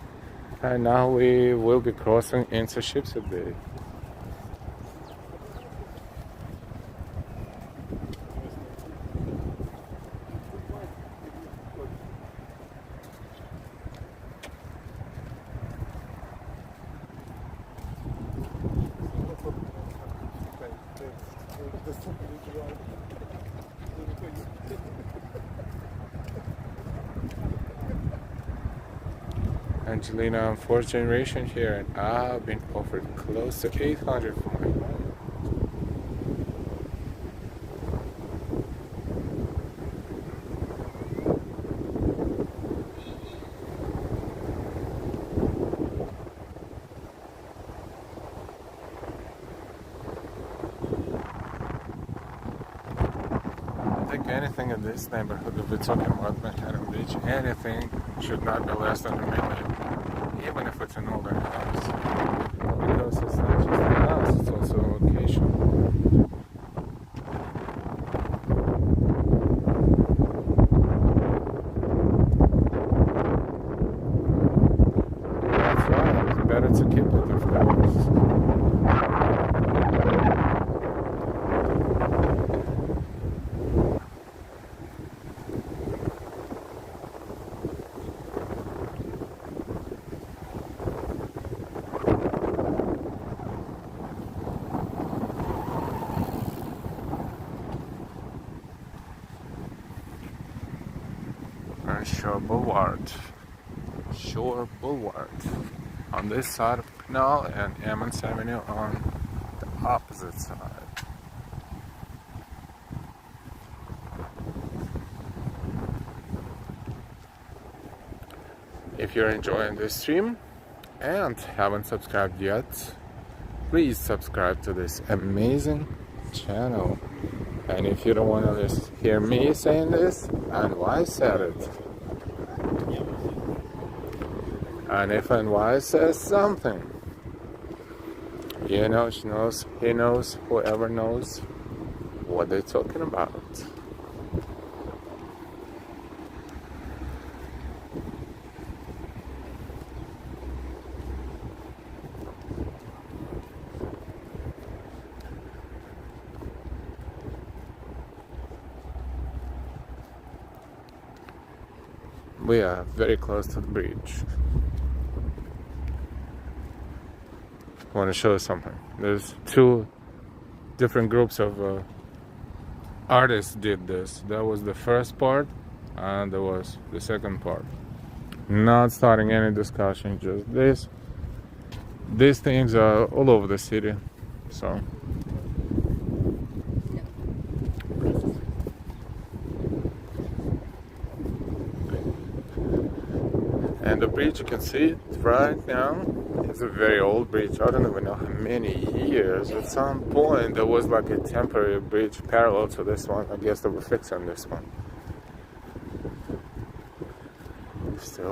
and now we will be crossing into Sheepshead Bay. Angelina, I'm fourth generation here, and I've been offered close to 800 for my home. I think anything in this neighborhood, if we're talking about Manhattan Beach, anything should not be less than $1 million, even if it's an older house. Because it's not just a house, it's also a location. That's right, it's better to keep it, of course. Shore Boulevard. Shore Boulevard. On this side of the canal, and Emmons Avenue on the opposite side. If you're enjoying this stream and haven't subscribed yet, please subscribe to this amazing channel. And if you don't want to just hear me saying this, NY said it. And if NY says something, you know, she knows, he knows, whoever knows what they're talking about. We are very close to the bridge. I want to show you something. There's two different groups of artists did this. That was the first part, and there was the second part. Not starting any discussion, just this. These things are all over the city, so. And the bridge, you can see it right now. It's a very old bridge. I don't even know how many years. At some point, there was like a temporary bridge parallel to this one. I guess they were fixing this one.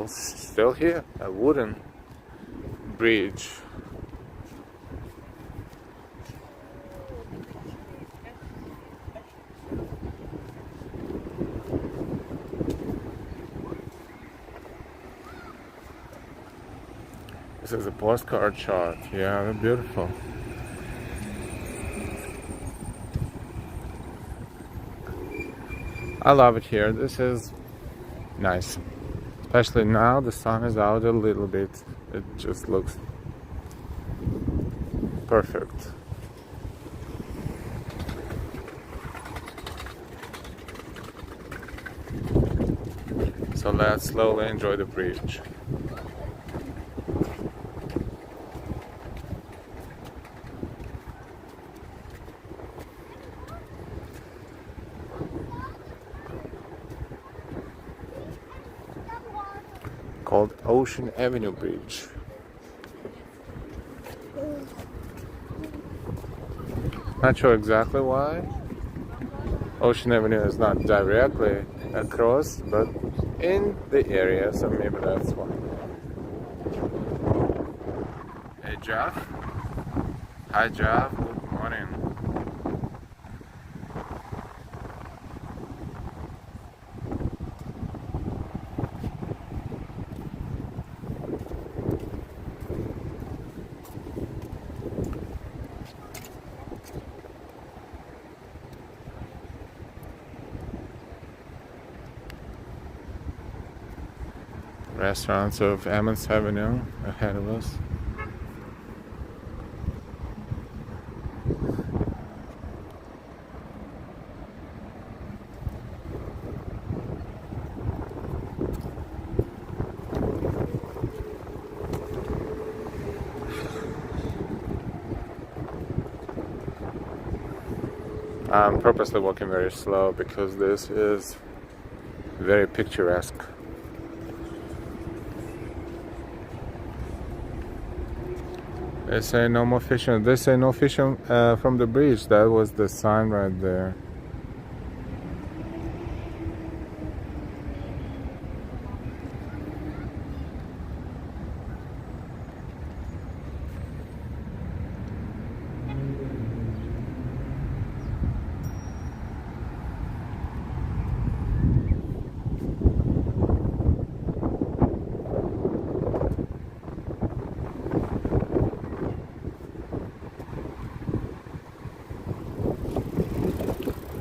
Still here, a wooden bridge. This is a postcard shot. Yeah, they're beautiful. I love it here. This is nice. Especially now the sun is out a little bit. It just looks perfect. So let's slowly enjoy the bridge. Called Ocean Avenue Bridge. Not sure exactly why. Ocean Avenue is not directly across, but in the area, so maybe that's why. Hey Jeff. Hi Jeff, good morning. Restaurants of Emmons Avenue ahead of us. I'm purposely walking very slow because this is very picturesque. They say no more fishing. They say no fishing from the bridge. That was the sign right there.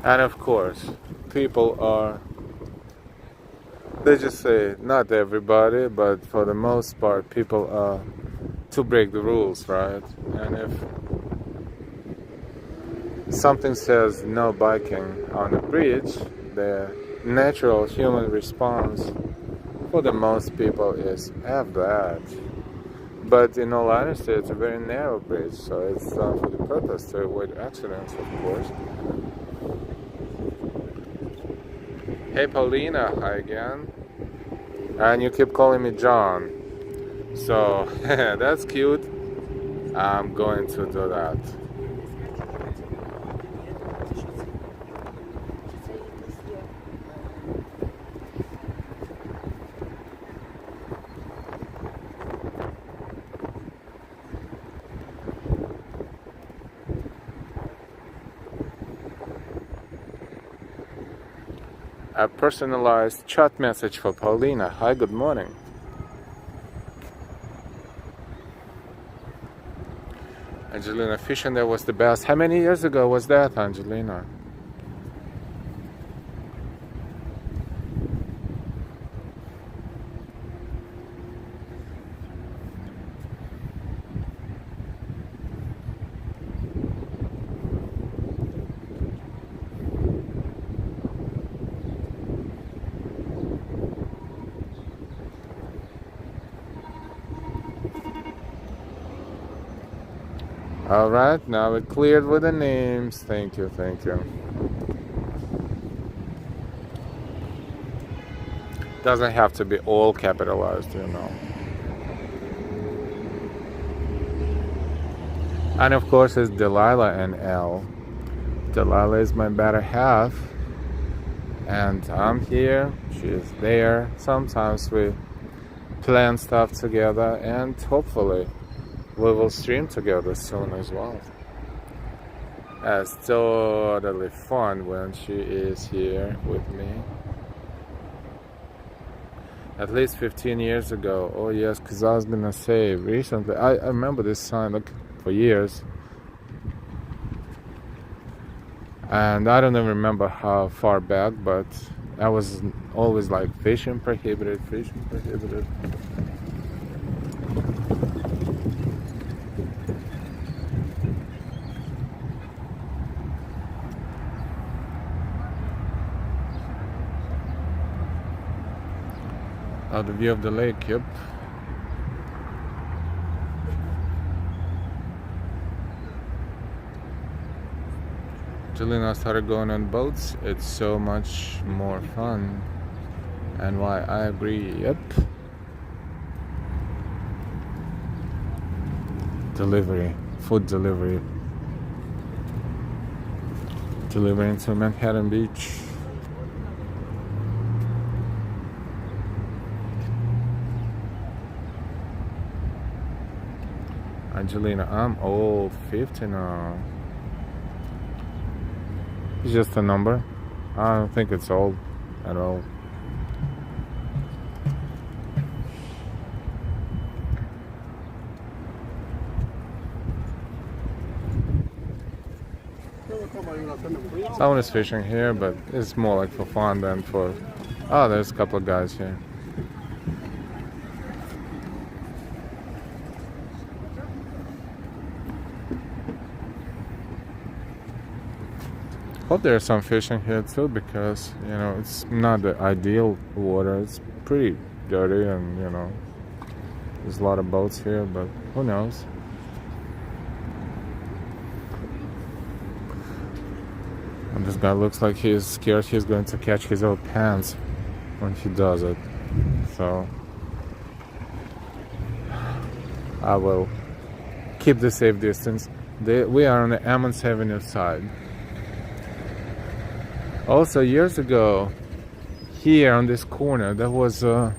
And of course, people are, they just say, not everybody, but for the most part, people are to break the rules, right? And if something says no biking on the bridge, the natural human response for the most people is F that. But in all honesty, it's a very narrow bridge, so it's done for the purpose to avoid accidents, of course. Hey Paulina, hi again. And you keep calling me John. So that's cute. I'm going to do that. A personalized chat message for Paulina. Hi, good morning. Angelina, fishing there was the best. How many years ago was that, Angelina? Alright, now it cleared with the names. Thank you, thank you. Doesn't have to be all capitalized, you know. And of course it's Delilah and L. Delilah is my better half. And I'm here, she's there. Sometimes we plan stuff together and hopefully we will stream together soon as well. It's totally fun when she is here with me. At least 15 years ago. Oh yes, because I was gonna say recently, I remember this sign like for years. And I don't even remember how far back, but I was always like fishing prohibited, fishing prohibited. Oh, the view of the lake, yep. Jelena started going on boats. It's so much more fun. And why? I agree, yep. Delivery, food delivery. delivering to Manhattan Beach. Angelina, I'm old, 50 now. It's just a number. I don't think it's old at all. Someone is fishing here, but it's more like for fun than for... Oh, there's a couple of guys here. Hope there's some fishing here too, because you know it's not the ideal water. It's pretty dirty, and you know there's a lot of boats here, but who knows? And this guy looks like he's scared he's going to catch his own pants when he does it. So I will keep the safe distance. We are on the Ammons Avenue side. Also, years ago, here on this corner, there was a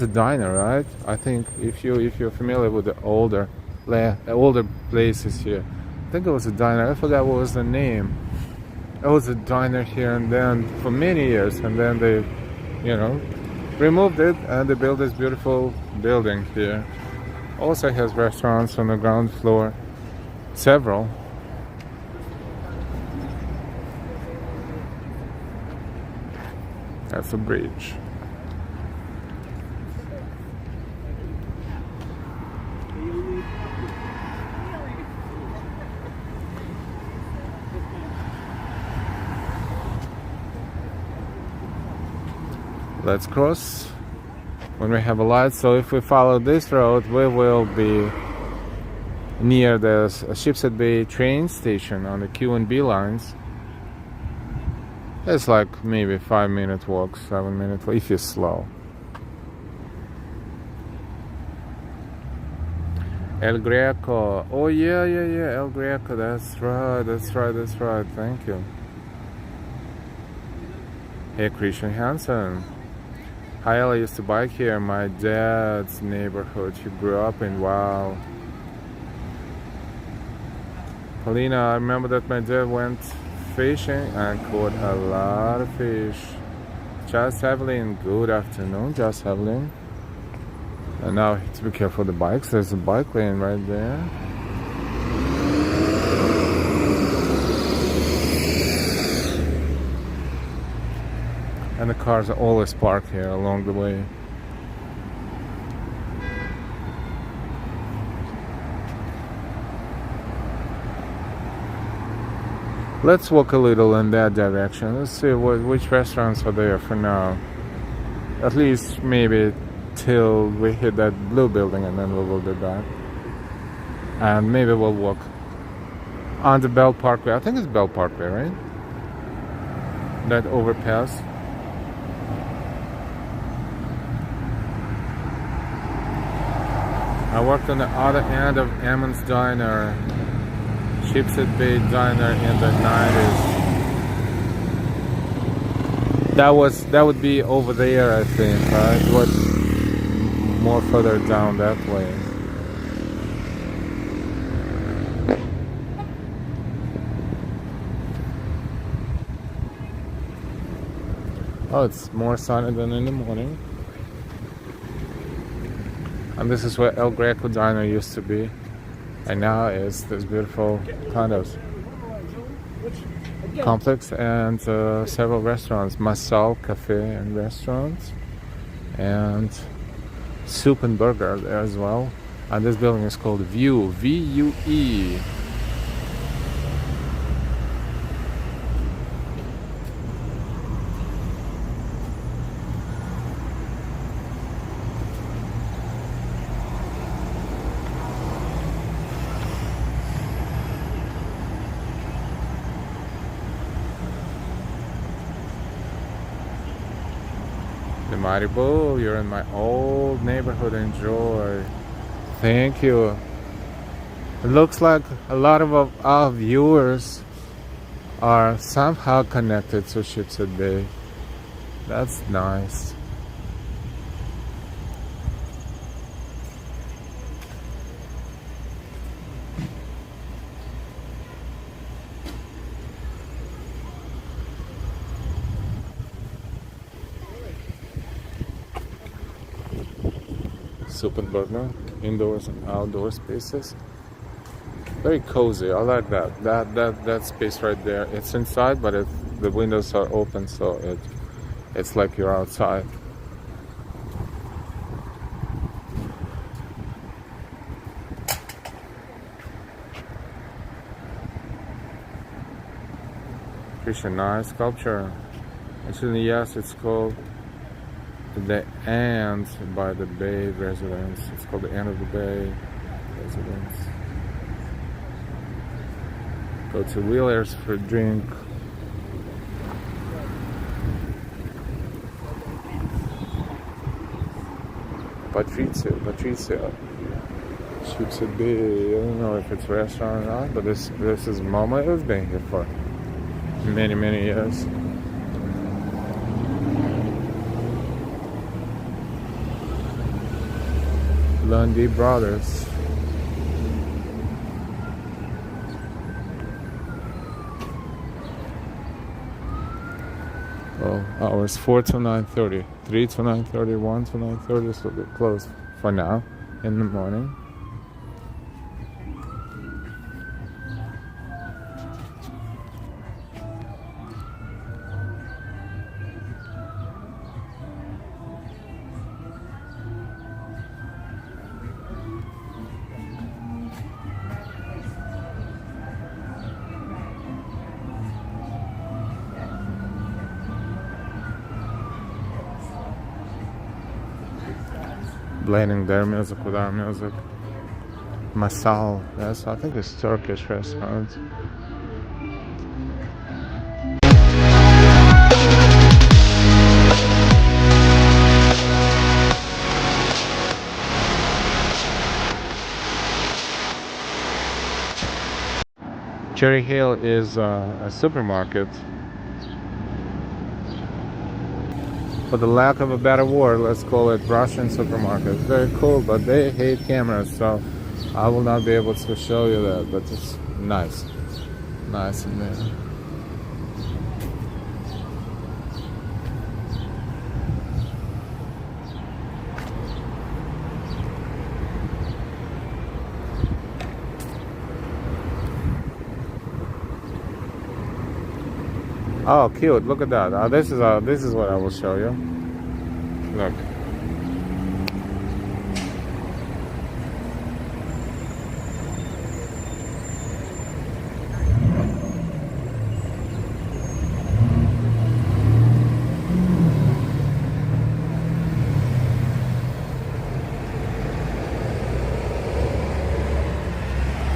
diner, right? I think if you're familiar with the older places here, I think it was a diner. I forgot what was the name. It was a diner here, and then for many years, and then they, you know, removed it and they built this beautiful building here. Also has restaurants on the ground floor, several. That's a bridge. Let's cross when we have a light. So if we follow this road, we will be near the Sheepshead Bay train station on the Q and B lines. It's like maybe 5-minute walk, 7-minute walk, if you're slow. El Greco. Oh yeah, El Greco. That's right. Thank you. Hey, Christian Hansen. Hi, I used to bike here. My dad's neighborhood he grew up in. Wow. Paulina, I remember that my dad went fishing and caught a lot of fish. Just Evelyn, good afternoon, Just Evelyn. And now to be careful of the bikes. There's a bike lane right there. And the cars are always parked here along the way. Let's walk a little in that direction. Let's see which restaurants are there for now. At least maybe till we hit that blue building, and then we will be back. And maybe we'll walk on the Bell Parkway. I think it's Bell Parkway, right? That overpass. I worked on the other end of Ammons Diner, Sheepshead Bay Diner in the 90s. That would be over there, I think, right? It was more further down that way. Oh, it's more sunny than in the morning. And this is where El Greco Diner used to be. And now it's this beautiful kind of complex and several restaurants. Masal Cafe and restaurants. And Soup and Burger there as well. And this building is called Vue. V-U-E. The Mighty Bull, you're in my old neighborhood. Enjoy. Thank you. It looks like a lot of our viewers are somehow connected to Sheepshead Bay. That's nice. Super burner, indoors and outdoor spaces. Very cozy. I like that. That space right there. It's inside, but the windows are open, so it's like you're outside. Fish and Ice sculpture. Actually, yes, it's called the End by the Bay Residence. It's called the End of the Bay Residence. Go to Wheelers for a drink. Patrizia. Sheepshead Bay. I don't know if it's a restaurant or not, but this is Mama has been here for many years. Lundy Brothers. Well, hours 4 to 9:30, 3 to 9:30, 1 to 9:30, so they're closed for now in the morning. Blending their music with our music. Masal, yes, I think it's Turkish restaurant. Cherry Hill is a supermarket. For the lack of a better word, let's call it Russian supermarket. Very cool, but they hate cameras, so I will not be able to show you that, but it's nice. Nice in there. Oh, cute! Look at that. This is what I will show you. Look.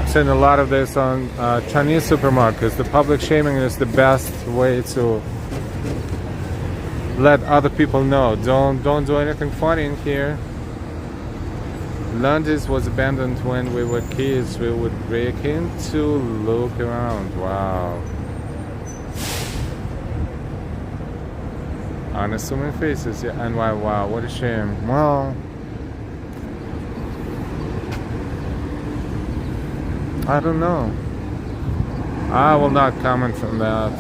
Seen a lot of this on Chinese supermarkets. The public shaming is the best way to let other people know. Don't do anything funny in here. Lundy's was abandoned when we were kids. We would break in to look around. Wow. Unassuming faces. Yeah, and wow, what a shame. Well, I don't know. I will not comment on that.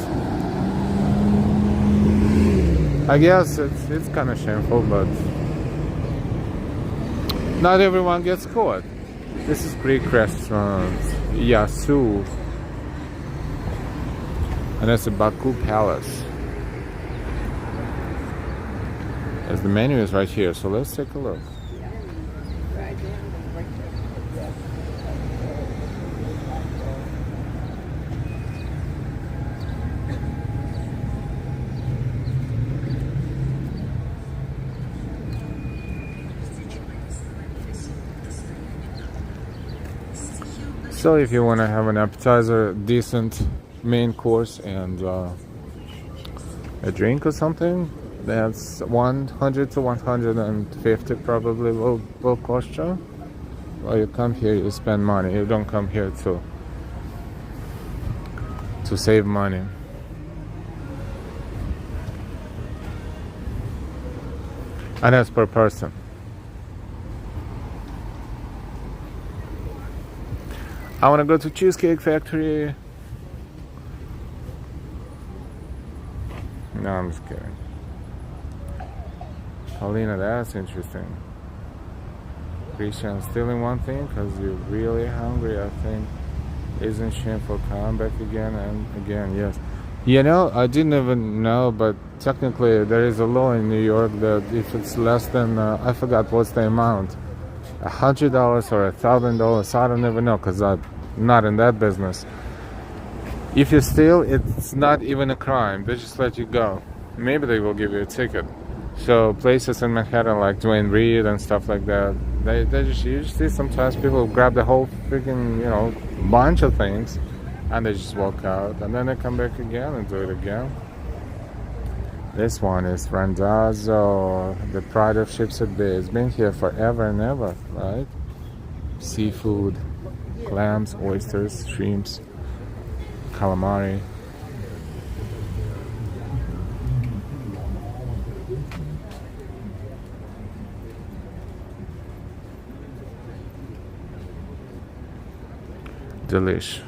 I guess it's kind of shameful, but not everyone gets caught. This is Greek restaurant Yasu, and it's a Baku Palace. As the menu is right here, so let's take a look. So if you want to have an appetizer, decent main course, and a drink or something, that's 100 to 150 probably will cost you. Well, you come here, you spend money. You don't come here to save money. And that's per person. I want to go to Cheesecake Factory. No, I'm just kidding. Paulina, that's interesting. Christian, stealing one thing because you're really hungry, I think, isn't shameful. Come back again and again, yes. You know, I didn't even know, but technically there is a law in New York that if it's less than, I forgot what's the amount, $100 or $1,000, I don't even know because I'm not in that business. If you steal, it's not even a crime. They just let you go. Maybe they will give you a ticket. So places in Manhattan like Dwayne Reed and stuff like that, you just see sometimes people grab the whole freaking, bunch of things and they just walk out and then they come back again and do it again. This one is Randazzo, the pride of Sheepshead Bay. It's been here forever and ever, right? Seafood, clams, oysters, shrimps, calamari. Delish.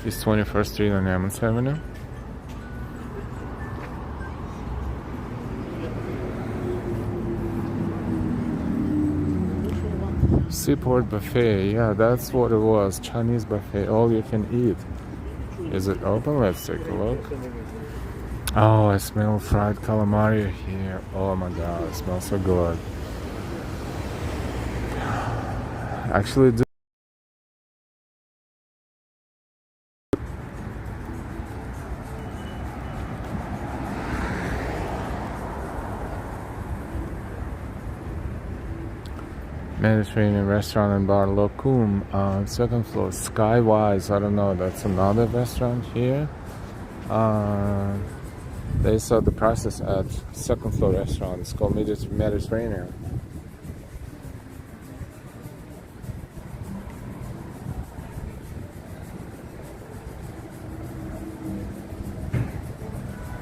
It's 21st Street on Emmons Avenue. Seaport Buffet, yeah, that's what it was. Chinese buffet, all you can eat. Is it open? Let's take a look. Oh, I smell fried calamari here. Oh my god, it smells so good. Actually, Mediterranean restaurant and bar Locum on second floor. Skywise, I don't know, that's another restaurant here. They saw the prices at second floor restaurant. It's called Mediterranean.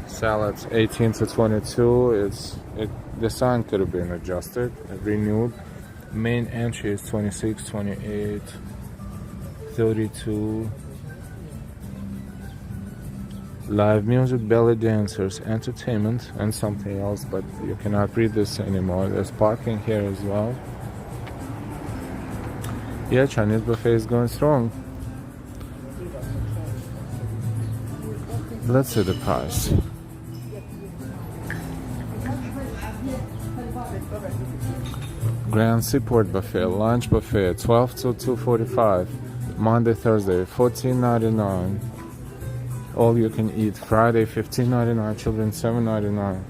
Salads 18 to 22. The sign could have been adjusted, renewed. Main entry is 26, 28, 32. Live music, belly dancers, entertainment, and something else, but you cannot read this anymore. There's parking here as well. Yeah, Chinese buffet is going strong. Let's see the price. Grand Seaport Buffet, lunch buffet, 12 to 2:45. Monday, Thursday, $14.99. All you can eat. Friday, $15.99. Children, $7.99.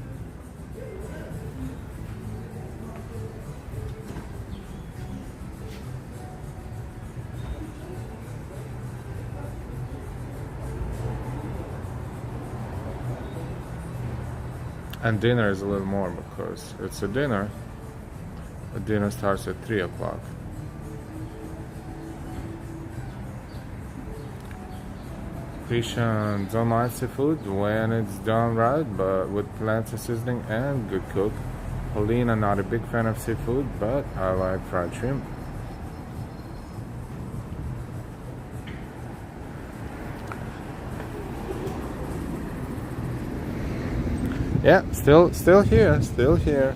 And dinner is a little more because it's a dinner. The dinner starts at 3 o'clock. Christian, don't mind seafood when it's done right, but with plenty seasoning and good cook. Paulina, not a big fan of seafood, but I like fried shrimp. Yeah, still here.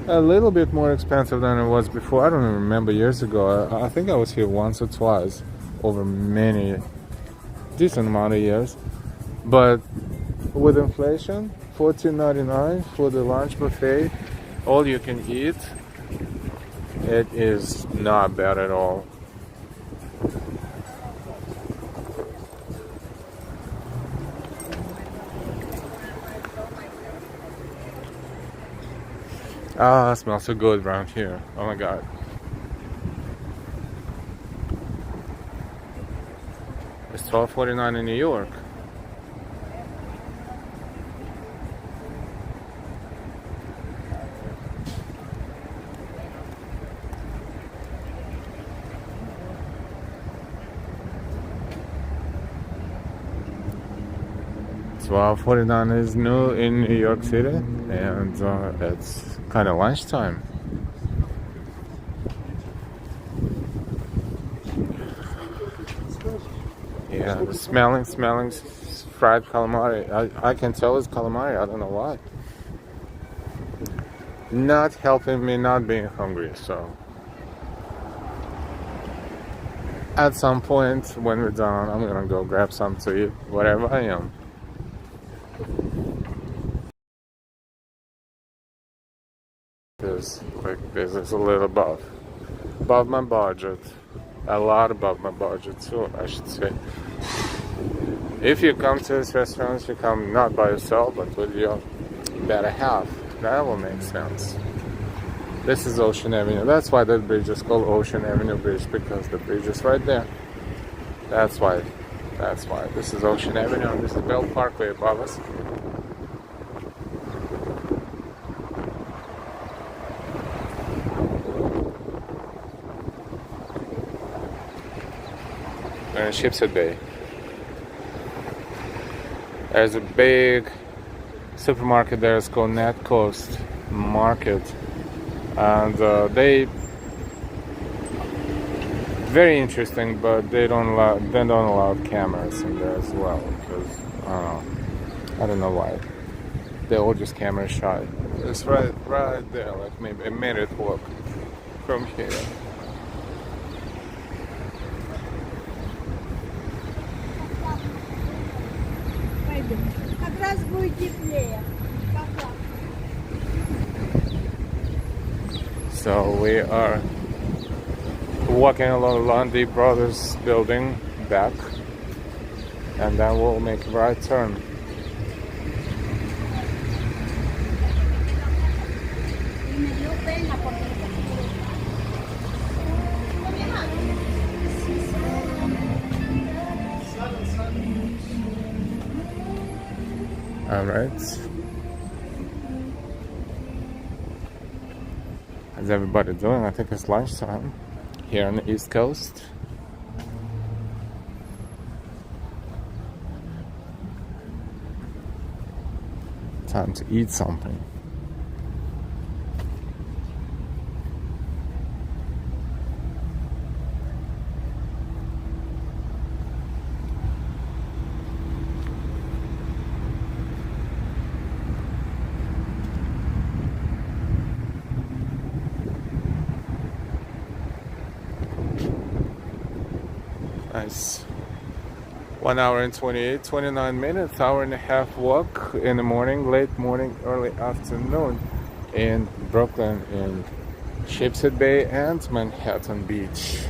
A little bit more expensive than it was before. I don't even remember years ago. I think I was here once or twice over many decent amount of years. But with inflation, $14.99 for the lunch buffet, all you can eat. It is not bad at all. Ah, it smells so good around here. Oh my god. It's $12.49 in New York. 12:49 is new in New York City, and it's kind of lunchtime. Yeah, the smelling fried calamari. I can tell it's calamari. I don't know why. Not helping me not being hungry. So at some point when we're done, I'm gonna go grab some to eat, whatever I am. This is a little above my budget, a lot above my budget too, I should say. If you come to this restaurant, you come not by yourself, but with your better half. That will make sense. This is Ocean Avenue. That's why that bridge is called Ocean Avenue Bridge, because the bridge is right there. That's why. This is Ocean Avenue, and this is Bell Parkway above us. We're in Sheepshead Bay. There's a big supermarket there. It's called Net Coast Market, and they very interesting, but they don't allow cameras in there as well, because I don't know why. They're all just camera shy. It's right there, like maybe a minute walk from here. Как раз будет теплее. So we are walking along Lundy Brothers building back, and then we'll make a right turn. All right. How's everybody doing? I think it's lunchtime here on the East Coast. Time to eat something. Nice. 1 hour and 29 minutes, hour and a half walk in the morning, late morning, early afternoon in Brooklyn, in Sheepshead Bay and Manhattan Beach.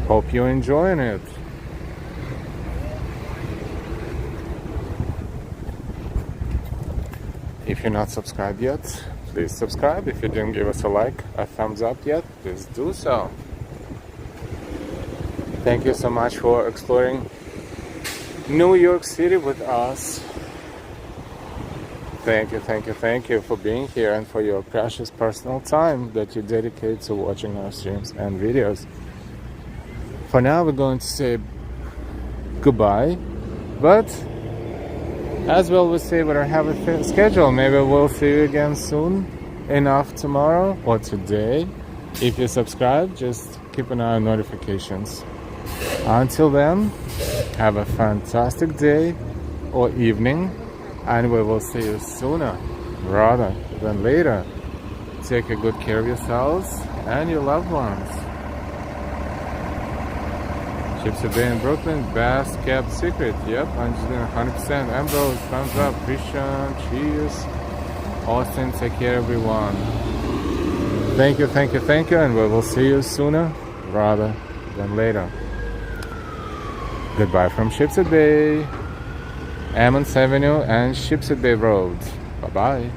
Hope you're enjoying it. If you're not subscribed yet, please subscribe. If you didn't give us a like, a thumbs up yet, please do so. Thank you so much for exploring New York City with us. Thank you for being here and for your precious personal time that you dedicate to watching our streams and videos. For now, we're going to say goodbye, but as we always say, we don't have a schedule. Maybe we'll see you again soon enough tomorrow or today. If you subscribe, just keep an eye on notifications. Until then, have a fantastic day or evening, and we will see you sooner rather than later. Take a good care of yourselves and your loved ones. Sheepshead Bay in Brooklyn, best kept secret. Yep, 100%. Ambrose, thumbs up. Christian, cheers. Austin, take care everyone. Thank you, and we will see you sooner rather than later. Goodbye from Sheepshead Bay, Emmons Avenue and Sheepshead Bay Road. Bye-bye.